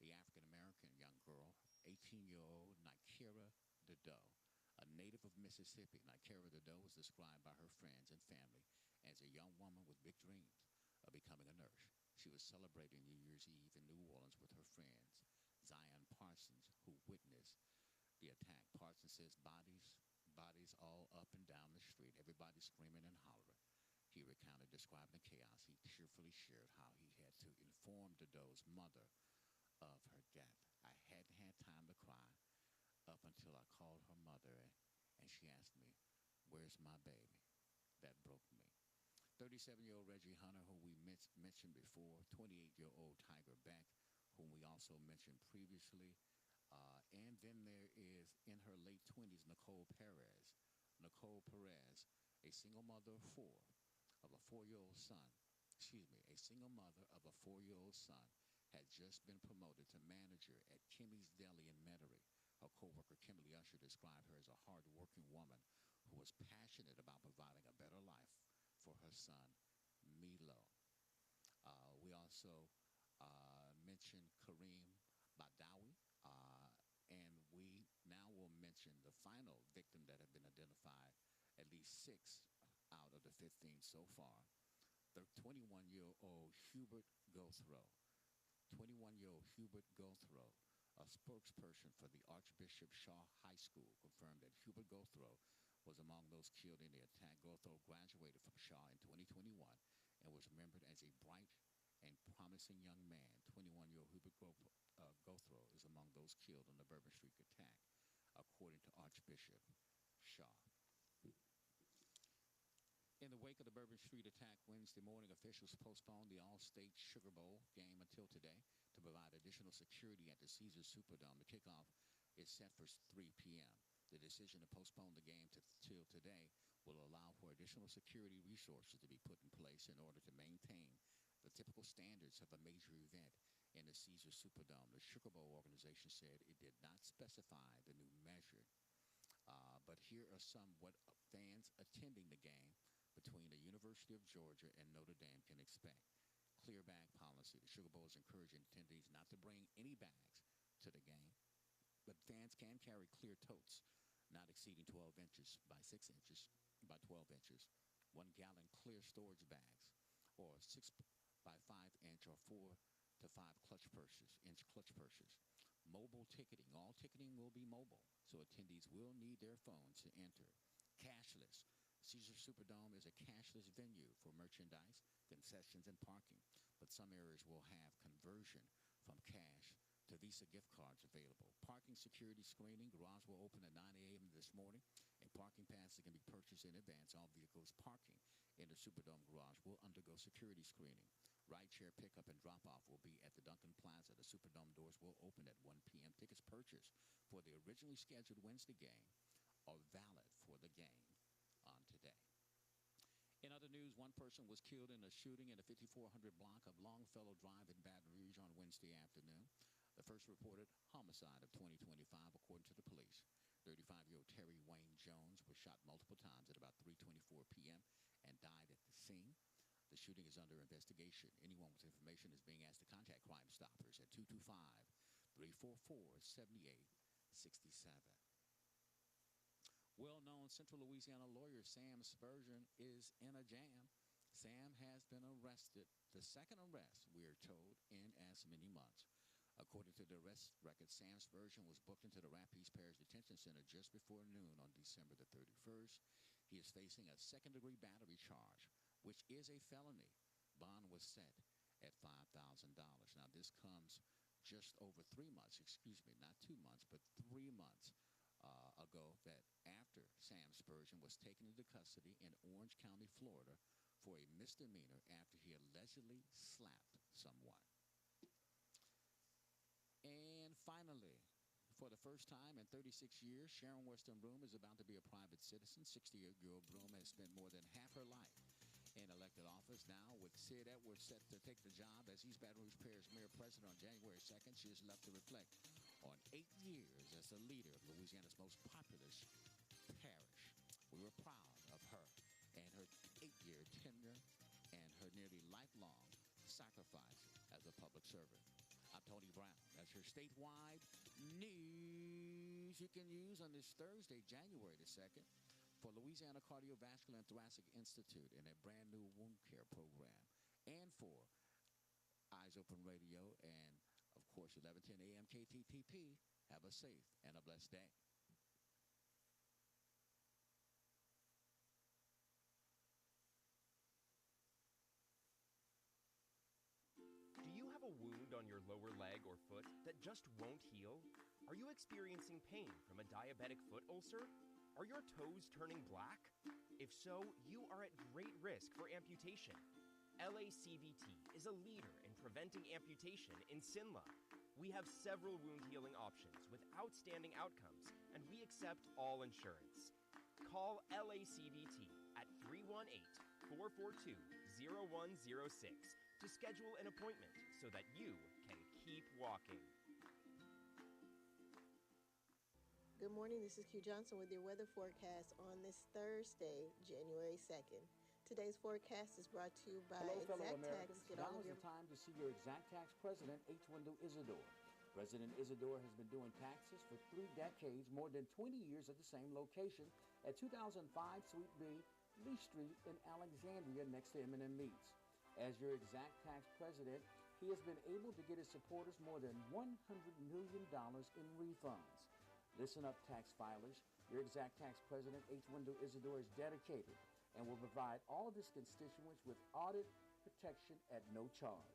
the African-American young girl, 18-year-old Nikera Dedeaux, a native of Mississippi. Nikera Dedeaux was described by her friends and family as a young woman with big dreams of becoming a nurse. She was celebrating New Year's Eve in New Orleans with her friends. Zion Parsons, who witnessed the attack. Parsons says bodies all up and down the street, everybody screaming and hollering. He recounted describing the chaos. He tearfully shared how he had to inform Dedeaux's mother of her death. I hadn't had time to cry up until I called her mother, and she asked me, "Where's my baby?" That broke me. 37-year-old Reggie Hunter, who we mentioned before, 28-year-old Tiger Beck, whom we also mentioned previously, and then there is, in her late 20s, Nicole Perez. Nicole Perez, a single mother of four, of a four-year-old son, a single mother of a four-year-old son, had just been promoted to manager at Kimmy's Deli in Metairie. Her co-worker Kimberly Usher described her as a hard-working woman who was passionate about providing a better life for her son, Milo. We also mentioned Kareem Badawi, and we now will mention the final victim that have been identified, at least 6 out of the 15 so far. The 21-year-old Hubert Gothrow. 21-year-old Hubert Gothrow, a spokesperson for the Archbishop Shaw High School, confirmed that Hubert Gothrow was among those killed in the attack. Gothrow graduated from Shaw in 2021 and was remembered as a bright and promising young man. 21-year-old Hubert Gothrow is among those killed in the Bourbon Street attack, according to Archbishop Shaw. In the wake of the Bourbon Street attack Wednesday morning, officials postponed the All-State Sugar Bowl game until today to provide additional security at the Caesars Superdome. The kickoff is set for 3 p.m. The decision to postpone the game till today will allow for additional security resources to be put in place in order to maintain the typical standards of a major event in the Caesars Superdome. The Sugar Bowl organization said it did not specify the new measure. But here are some what fans attending the game between the University of Georgia and Notre Dame can expect. Clear bag policy. The Sugar Bowl is encouraging attendees not to bring any bags to the game, but fans can carry clear totes not exceeding 12 inches by 6 inches by 12 inches, 1 gallon clear storage bags, or 6 by 5 inch or 4 to 5 inch clutch purses. Mobile ticketing. All ticketing will be mobile, so attendees will need their phones to enter. Cashless. Caesars Superdome is a cashless venue for merchandise, concessions, and parking, but some areas will have conversion from cash to Visa gift cards available. Parking security screening. Garage will open at 9 a.m. this morning, and parking passes can be purchased in advance. All vehicles parking in the Superdome garage will undergo security screening. Rideshare pickup and drop-off will be at the Duncan Plaza. The Superdome doors will open at 1 p.m. Tickets purchased for the originally scheduled Wednesday game are valid for the game on today. In other news, one person was killed in a shooting in the 5400 block of Longfellow Drive in Baton Rouge on Wednesday afternoon. The first reported homicide of 2025, according to the police. 35-year-old Terry Wayne Jones was shot multiple times at about 3:24 p.m. and died at the scene. The shooting is under investigation. Anyone with information is being asked to contact Crime Stoppers at 225-344-7867. Well-known Central Louisiana lawyer Sam Spurgeon is in a jam. Sam has been arrested, the second arrest, we are told, in as many months. According to the arrest record, Sam Spurgeon was booked into the Rapides Parish Detention Center just before noon on December the 31st. He is facing a second-degree battery charge, which is a felony. Bond was set at $5,000. Now, this comes just over 3 months, not 2 months, but 3 months ago, that after Sam Spurgeon was taken into custody in Orange County, Florida, for a misdemeanor after he allegedly slapped someone. And finally, for the first time in 36 years, Sharon Weston Broome is about to be a private citizen. 60-year-old Broome has spent more than half her life in elected office now, with Sid Edwards set to take the job as East Baton Rouge Parish Mayor President on January 2nd. She is left to reflect on 8 years as the leader of Louisiana's most populous parish. We were proud of her and her 8-year tenure and her nearly lifelong sacrifice as a public servant. I'm Tony Brown. That's your statewide news you can use on this Thursday, January the 2nd, for Louisiana Cardiovascular and Thoracic Institute and a brand new wound care program, and for Eyes Open Radio and, of course, 1110 AM KTTP. Have a safe and a blessed day. Do you have a wound on your lower leg or foot that just won't heal? Are you experiencing pain from a diabetic foot ulcer? Are your toes turning black? If so, you are at great risk for amputation. LACVT is a leader in preventing amputation in Sinla. We have several wound healing options with outstanding outcomes, and we accept all insurance. Call LACVT at 318-442-0106 to schedule an appointment so that you can keep walking. Good morning, this is Q Johnson with your weather forecast on this Thursday, January 2nd. Today's forecast is brought to you by Hello, fellow Exact Tax. Americans. Get Now all of is your the time to see your Exact Tax president, H. Wendell Isidore. President Isidore has been doing taxes for 3 decades, more than 20 years at the same location at 2005 Suite B, Lee Street in Alexandria next to M&M Meats. As your Exact Tax president, he has been able to get his supporters more than $100 million in refunds. Listen up, tax filers. Your Exact Tax president, H. Wendell Isidore, is dedicated and will provide all of his constituents with audit protection at no charge.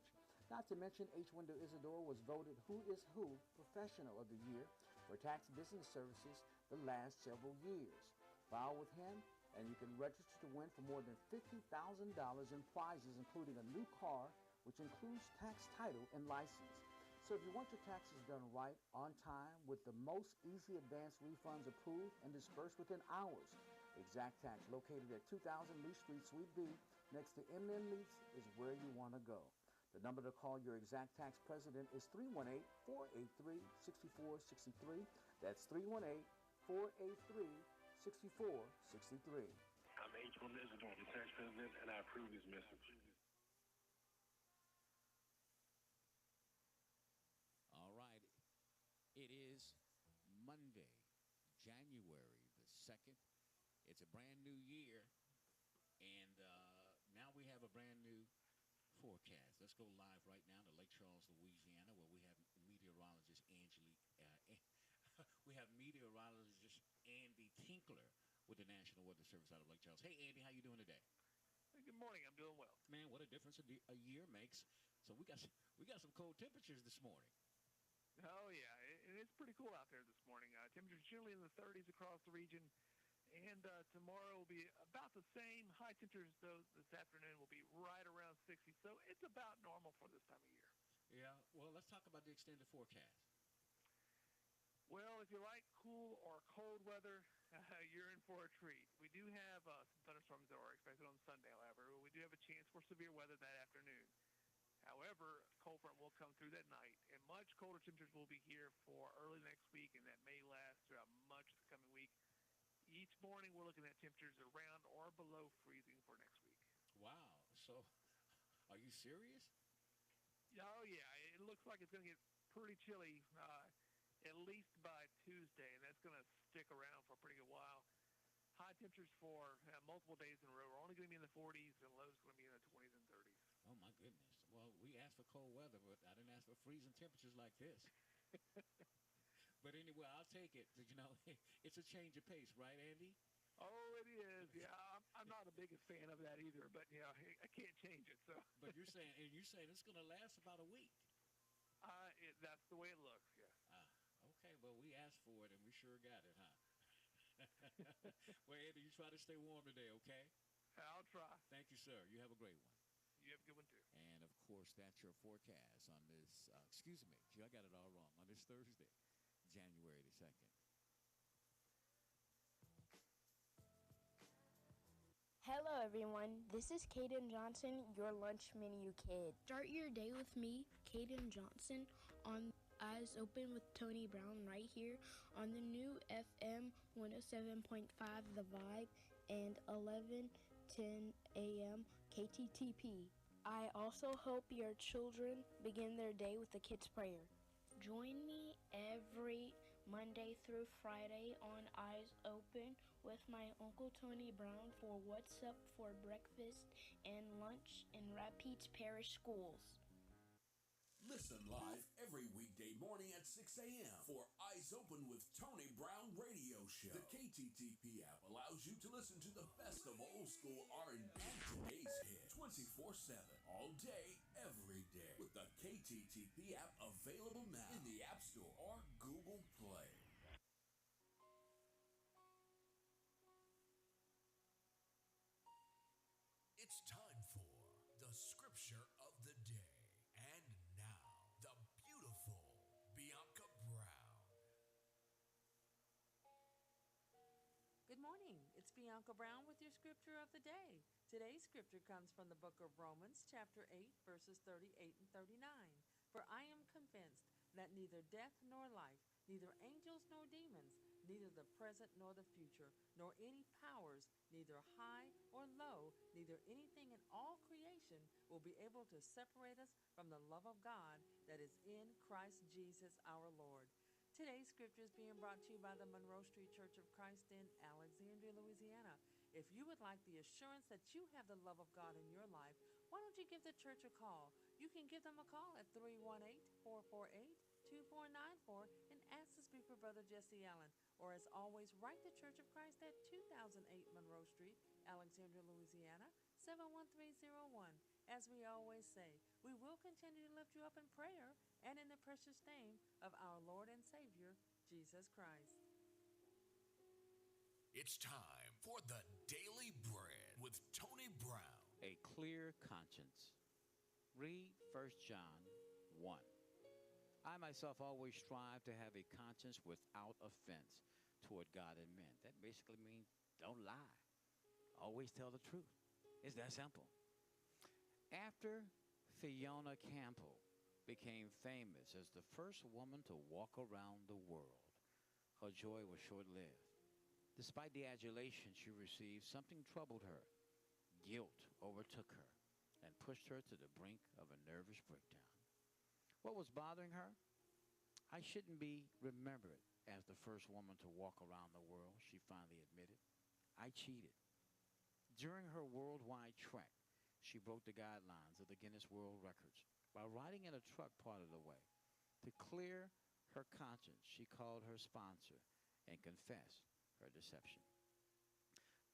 Not to mention, H. Wendell Isidore was voted Who is Who Professional of the Year for Tax Business Services the last several years. File with him, and you can register to win for more than $50,000 in prizes, including a new car, which includes tax title and license. So if you want your taxes done right, on time, with the most easy advance refunds approved and dispersed within hours, Exact Tax, located at 2000 Lee Street, Suite B, next to M&M Meats, is where you want to go. The number to call your Exact Tax president is 318-483-6463. That's 318-483-6463. I'm H. Wendell Isidore, the tax president, and I approve this message. All right. It is Monday, January the 2nd. It's a brand new year, and now we have a brand new forecast. Let's go live right now to Lake Charles, Louisiana, where we have meteorologist meteorologist Andy Tinkler with the National Weather Service out of Lake Charles. Hey, Andy, how you doing today? Hey, good morning. I'm doing well. Man, what a difference a year makes. So we got some cold temperatures this morning. Oh, yeah. It's pretty cool out there this morning. Temperatures generally in the 30s across the region. And tomorrow will be about the same. High temperatures, though, this afternoon will be right around 60. So it's about normal for this time of year. Yeah. Well, let's talk about the extended forecast. Well, if you like cool or cold weather, you're in for a treat. We do have some thunderstorms that are expected on Sunday, however. We do have a chance for severe weather that afternoon. However, a cold front will come through that night, and much colder temperatures will be here for early next week, and that may last throughout much of the coming week. Each morning, we're looking at temperatures around or below freezing for next week. Wow. So, are you serious? Oh, yeah. It looks like it's going to get pretty chilly at least by Tuesday, and that's going to stick around for a pretty good while. High temperatures for multiple days in a row are only going to be in the 40s, and lows going to be in the 20s and 30s. Oh, my goodness. Well, we asked for cold weather, but I didn't ask for freezing temperatures like this. But anyway, I'll take it. You know, it's a change of pace, right, Andy? Oh, it is. Yeah, I'm not the biggest fan of that either, but yeah, I can't change it. So. But you're saying it's going to last about a week. That's the way it looks. Yes. Okay. Well, we asked for it, and we sure got it, huh? Well, Andy, you try to stay warm today, okay? I'll try. Thank you, sir. You have a great one. You have a good one too. And of course, that's your forecast on this. Excuse me, I got it all wrong. On this Thursday, January the 2nd. Hello, everyone. This is Caden Johnson, your lunch menu kid. Start your day with me, Caden Johnson, on Eyes Open with Tony Brown right here on the new FM 107.5 The Vibe and 11:10 a.m. KTTP. I also hope your children begin their day with the kids' prayer. Join me every Monday through Friday on Eyes Open with my Uncle Tony Brown for What's Up for Breakfast and Lunch in Rapides Parish Schools. Listen live every weekday morning at 6 a.m. for Eyes Open with Tony Brown Radio Show. The KTTP app allows you to listen to the best of old school R&B and today's hit 24/7, all day, every day, with the KTTP app available now in the App Store or Google Play. It's time for the scripture of the day. And now, the beautiful Bianca Brown. Good morning. It's Bianca Brown with your scripture of the day. Today's scripture comes from the book of Romans, chapter 8, verses 38 and 39. For I am convinced that neither death nor life, neither angels nor demons, neither the present nor the future, nor any powers, neither high or low, neither anything in all creation will be able to separate us from the love of God that is in Christ Jesus our Lord. Today's scripture is being brought to you by the Monroe Street Church of Christ in Alexandria, Louisiana. If you would like the assurance that you have the love of God in your life, why don't you give the church a call? You can give them a call at 318-448-2494 and ask to speak with Brother Jesse Allen. Or as always, write the Church of Christ at 2008 Monroe Street, Alexandria, Louisiana, 71301. As we always say, we will continue to lift you up in prayer and in the precious name of our Lord and Savior, Jesus Christ. It's time for the Daily Bread with Tony Brown. A clear conscience. Read 1 John 1. I myself always strive to have a conscience without offense toward God and men. That basically means don't lie. Always tell the truth. It's that simple. After Fiona Campbell became famous as the first woman to walk around the world, her joy was short-lived. Despite the adulation she received, something troubled her. Guilt overtook her and pushed her to the brink of a nervous breakdown. What was bothering her? I shouldn't be remembered as the first woman to walk around the world, she finally admitted. I cheated. During her worldwide trek, she broke the guidelines of the Guinness World Records by riding in a truck part of the way. To clear her conscience, she called her sponsor and confessed her deception.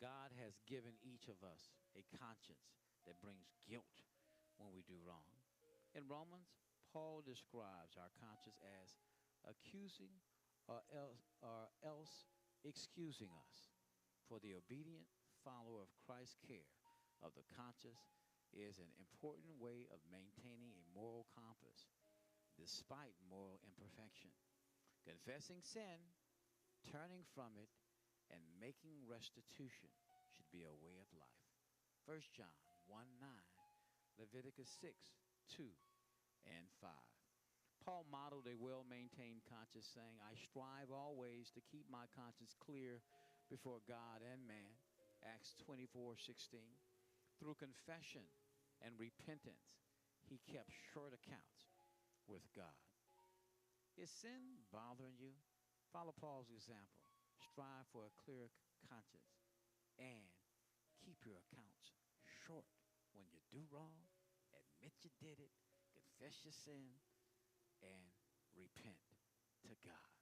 God has given each of us a conscience that brings guilt when we do wrong. In Romans, Paul describes our conscience as accusing or else excusing us. For the obedient follower of Christ's care of the conscience is an important way of maintaining a moral compass despite moral imperfection. Confessing sin, turning from it, and making restitution should be a way of life. 1 John 1:9, Leviticus 6:2 and 5. Paul modeled a well-maintained conscience, saying, I strive always to keep my conscience clear before God and man. Acts 24:16. Through confession and repentance, he kept short accounts with God. Is sin bothering you? Follow Paul's example. Strive for a clear conscience and keep your accounts short. When you do wrong, admit you did it, confess your sin, and repent to God.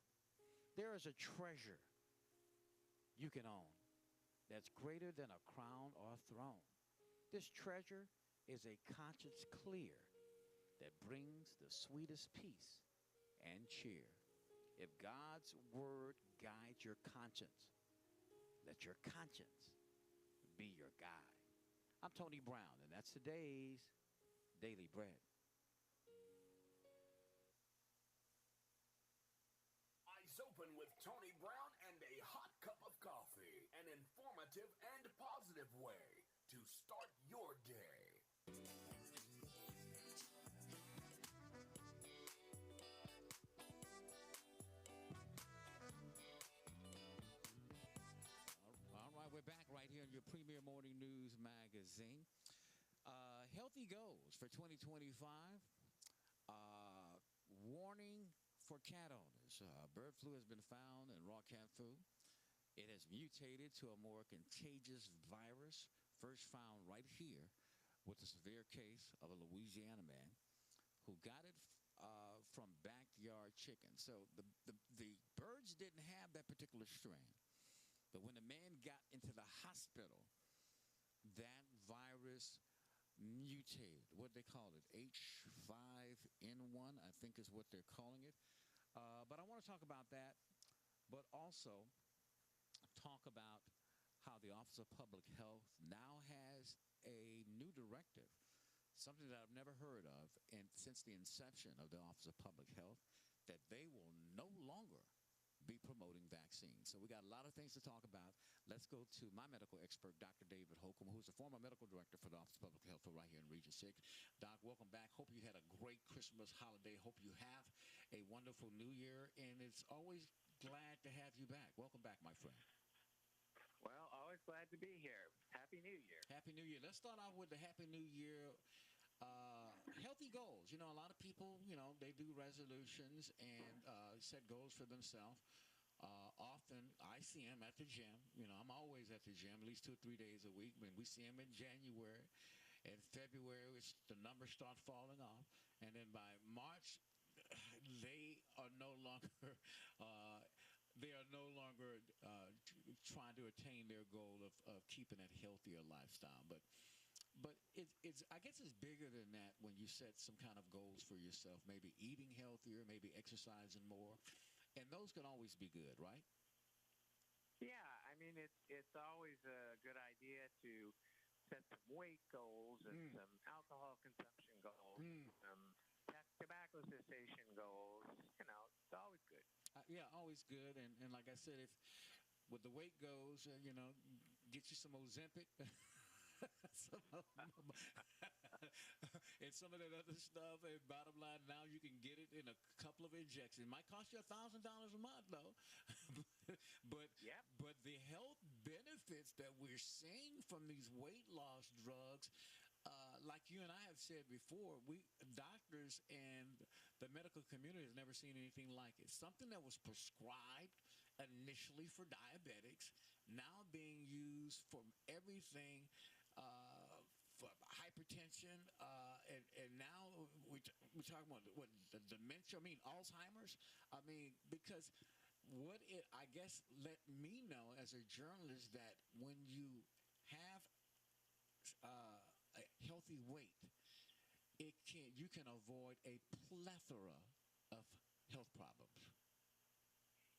There is a treasure you can own that's greater than a crown or a throne. This treasure is a conscience clear that brings the sweetest peace and cheer. If God's word guides your conscience, let your conscience be your guide. I'm Tony Brown, and that's today's Daily Bread. Eyes Open with Tony Brown and a hot cup of coffee. An informative and positive way start your day. All right, we're back right here in your premier morning news magazine. Healthy goals for 2025. Warning for cat owners. Bird flu has been found in raw cat food. It has mutated to a more contagious virus, first found right here with a severe case of a Louisiana man who got it from backyard chicken. So the birds didn't have that particular strain. But when the man got into the hospital, that virus mutated. What they call it? H5N1, I think is what they're calling it. But I want to talk about that, but also talk about how the Office of Public Health now has a new directive, something that I've never heard of since the inception of the Office of Public Health, that they will no longer be promoting vaccines. So we got a lot of things to talk about. Let's go to my medical expert, Dr. David Holcomb, who's the former medical director for the Office of Public Health right here in Region 6. Doc, welcome back. Hope you had a great Christmas holiday. Hope you have a wonderful New Year, and it's always glad to have you back. Welcome back, my friend. Well, always glad to be here. Happy New Year. Happy New Year. Let's start off with the Happy New Year. Healthy goals. You know, a lot of people, they do resolutions and set goals for themselves. Often I see them at the gym. I'm always at the gym at least 2 or 3 days a week. When we see them in January and February, the numbers start falling off. And then by March, they are no longer trying to attain their goal of keeping that healthier lifestyle. But I guess it's bigger than that when you set some kind of goals for yourself, maybe eating healthier, maybe exercising more. And those can always be good, right? Yeah, I mean, it's always a good idea to set some weight goals and some alcohol consumption goals, some tobacco cessation goals. It's always good. Yeah, always good. And like I said, if with the weight goes, get you some Ozempic. And some of that other stuff, and bottom line, now you can get it in a couple of injections. It might cost you $1,000 a month, though. but the health benefits that we're seeing from these weight loss drugs, like you and I have said before, doctors and the medical community has never seen anything like it. Something that was prescribed initially for diabetics, now being used for everything. For hypertension, and now we're talking about what the dementia. I mean, Alzheimer's. I mean, because what it, I guess, let me know as a journalist that when you have a healthy weight, you can avoid a plethora of health problems.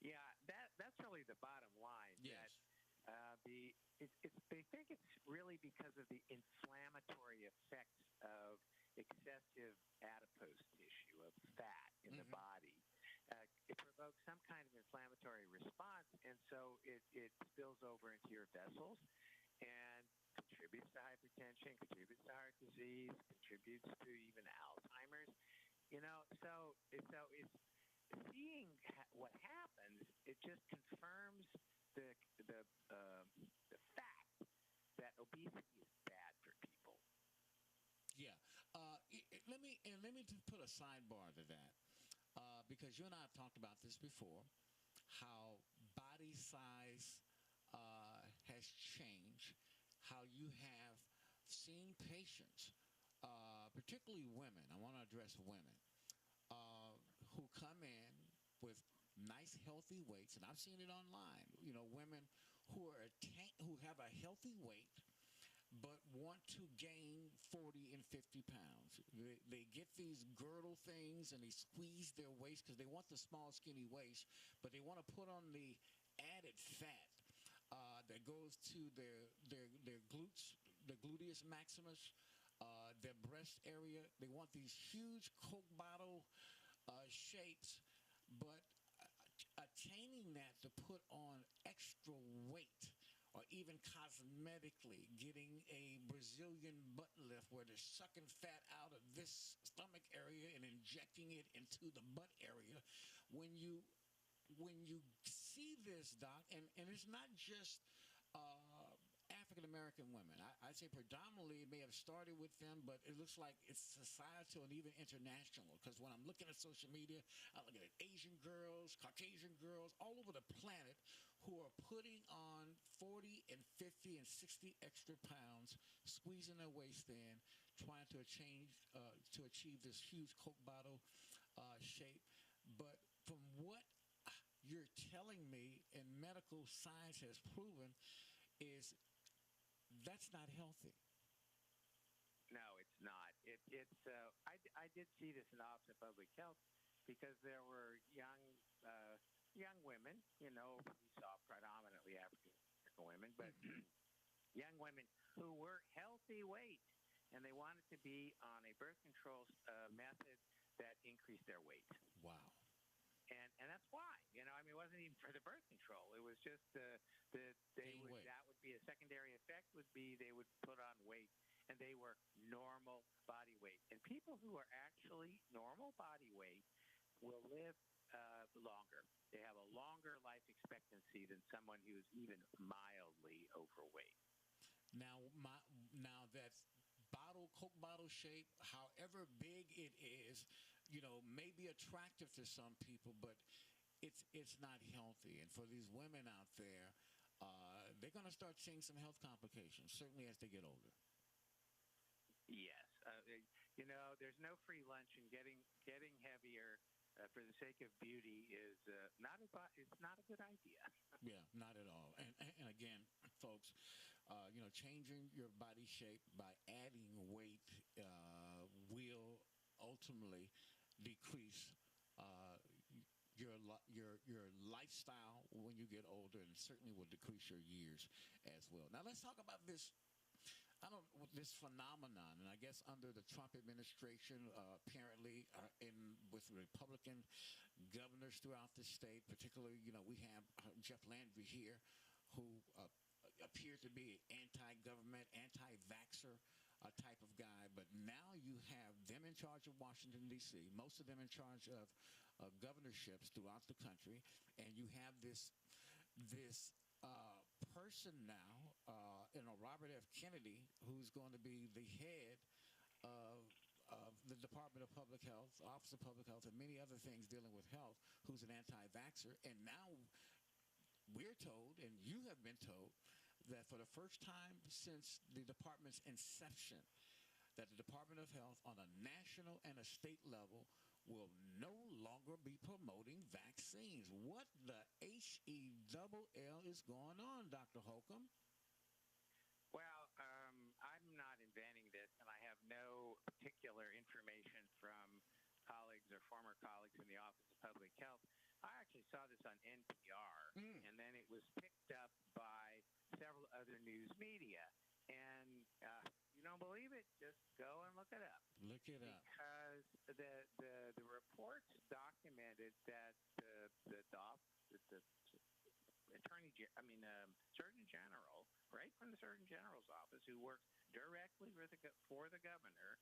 Yeah, that's really the bottom line. Yes. They think it's really because of the inflammatory effects of excessive adipose tissue, of fat in the body. It provokes some kind of inflammatory response, and so it spills over into your vessels and contributes to hypertension, contributes to heart disease, contributes to even Alzheimer's. So it's seeing what happens. It just confirms the fact that obesity is bad for people. Yeah. Let me just put a sidebar to that, because you and I have talked about this before, how body size has changed, how you have seen patients, particularly women. I want to address women who come in with nice, healthy weights, and I've seen it online. Women who have a healthy weight, but want to gain 40 and 50 pounds. They get these girdle things and they squeeze their waist because they want the small, skinny waist, but they want to put on the added fat that goes to their glutes, the gluteus maximus, their breast area. They want these huge Coke bottle shapes, but attaining that to put on extra weight or even cosmetically getting a Brazilian butt lift where they're sucking fat out of this stomach area and injecting it into the butt area. When you see this, Doc, and it's not just African American women. I'd say predominantly it may have started with them, but it looks like it's societal and even international. Because when I'm looking at social media, I'm looking at Asian girls, Caucasian girls, all over the planet who are putting on 40 and 50 and 60 extra pounds, squeezing their waist in, trying to achieve this huge Coke bottle shape. But from what you're telling me and medical science has proven is that's not healthy. No, it's not. I did see this in the Office of Public Health because there were young women, we saw predominantly African American women, but young women who were healthy weight, and they wanted to be on a birth control method that increased their weight. Wow. And that's why, it wasn't even for the birth control. It was just that would be a secondary effect would be they would put on weight, and they were normal body weight. And people who are actually normal body weight will live longer. They have a longer life expectancy than someone who's even mildly overweight. Now that Coke bottle shape, however big it is, may be attractive to some people, but it's not healthy. And for these women out there, they're going to start seeing some health complications, certainly as they get older. Yes. There's no free lunch, and getting heavier for the sake of beauty is not a good idea. Yeah, not at all. And again, folks, changing your body shape by adding weight will ultimately decrease your lifestyle when you get older, and certainly will decrease your years as well. Now let's talk about this phenomenon, and I guess under the Trump administration, apparently with Republican governors throughout the state, particularly, we have Jeff Landry here, who appears to be anti-government, anti-vaxxer type of guy, but now you have them in charge of Washington, D.C., most of them in charge of governorships throughout the country, and you have this person now, Robert F. Kennedy, who's going to be the head of the Department of Public Health, Office of Public Health, and many other things dealing with health, who's an anti-vaxxer. And now we're told, and you have been told, that for the first time since the department's inception, that the Department of Health on a national and a state level will no longer be promoting vaccines. What the HELL is going on, Dr. Holcomb? Well, I'm not inventing this, and I have no particular information from colleagues or former colleagues in the Office of Public Health. I actually saw this on NPR, and then it was picked up by several other news media. And you don't believe it? Just go and look it up. Look it up. Because the reports documented that the Surgeon General, right from the Surgeon General's office, who works directly for the governor,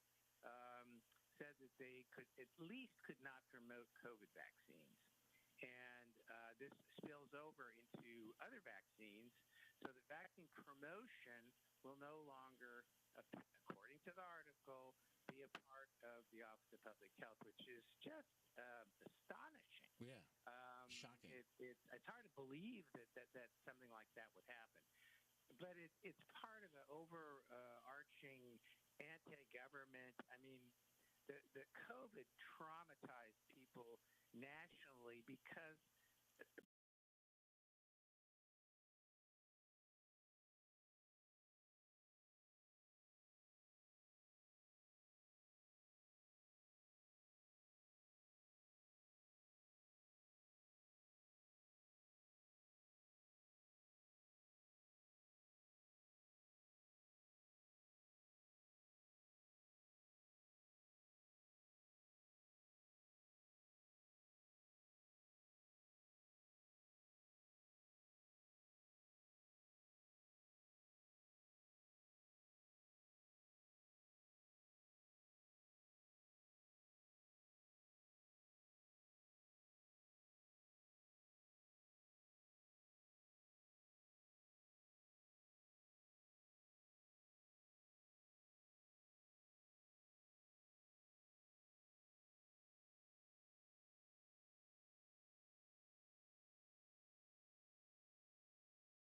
said that they could not promote COVID vaccines. And this spills over into other vaccines, so that vaccine promotion will no longer, according to the article, be a part of the Office of Public Health, which is just astonishing. Yeah, shocking. It's hard to believe that something like that would happen. But it's part of an overarching anti-government. The COVID traumatized people nationally because